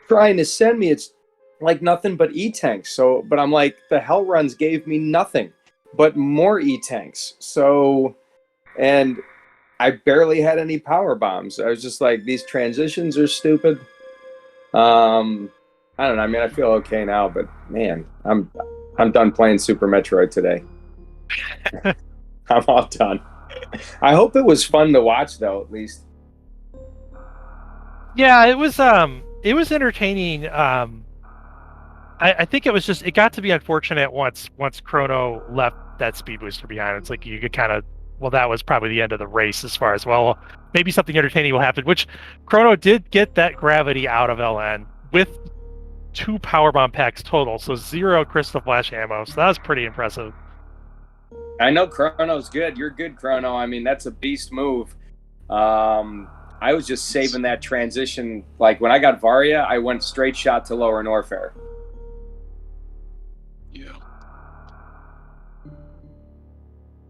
trying to send me? It's like nothing but E-tanks. So, but I'm like, the hell runs gave me nothing but more E-tanks. So, and I barely had any power bombs. I was just like, these transitions are stupid. I don't know. I mean, I feel okay now, but man, I'm done playing Super Metroid today. I'm all done. I hope it was fun to watch, though, at least. Yeah, it was entertaining. I think it was just, it got to be unfortunate once Chrono left that speed booster behind. It's like you could kind of, well, that was probably the end of the race as far as, well, maybe something entertaining will happen, which Chrono did get that gravity out of LN with 2 power bomb packs total, so 0 crystal flash ammo. So that was pretty impressive. I know Chrono's good. You're good, Chrono. I mean, that's a beast move. I was just saving that transition. Like when I got Varia, I went straight shot to Lower Norfair. Yeah.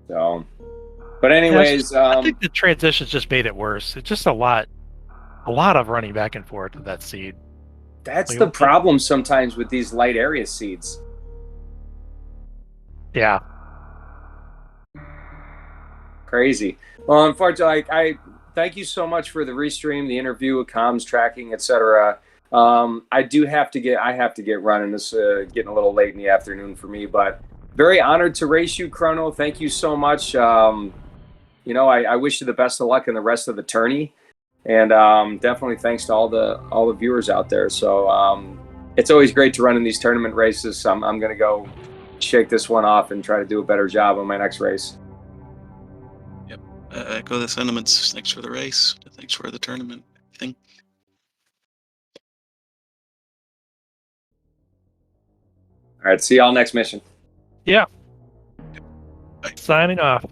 So, but anyways, I think the transitions just made it worse. It's just a lot of running back and forth with that seed. That's the problem sometimes with these light area seeds. Yeah. Crazy. Well, unfortunately, I thank you so much for the restream, the interview, comms, tracking, etc. I have to get running. This getting a little late in the afternoon for me, but very honored to race you, Chrono. Thank you so much. I wish you the best of luck in the rest of the tourney, and definitely thanks to all the viewers out there. So it's always great to run in these tournament races. I'm going to go shake this one off and try to do a better job on my next race. Yep. Echo the sentiments. Thanks for the race. Thanks for the tournament thing. All right. See y'all next mission. Yeah. Bye. Signing off.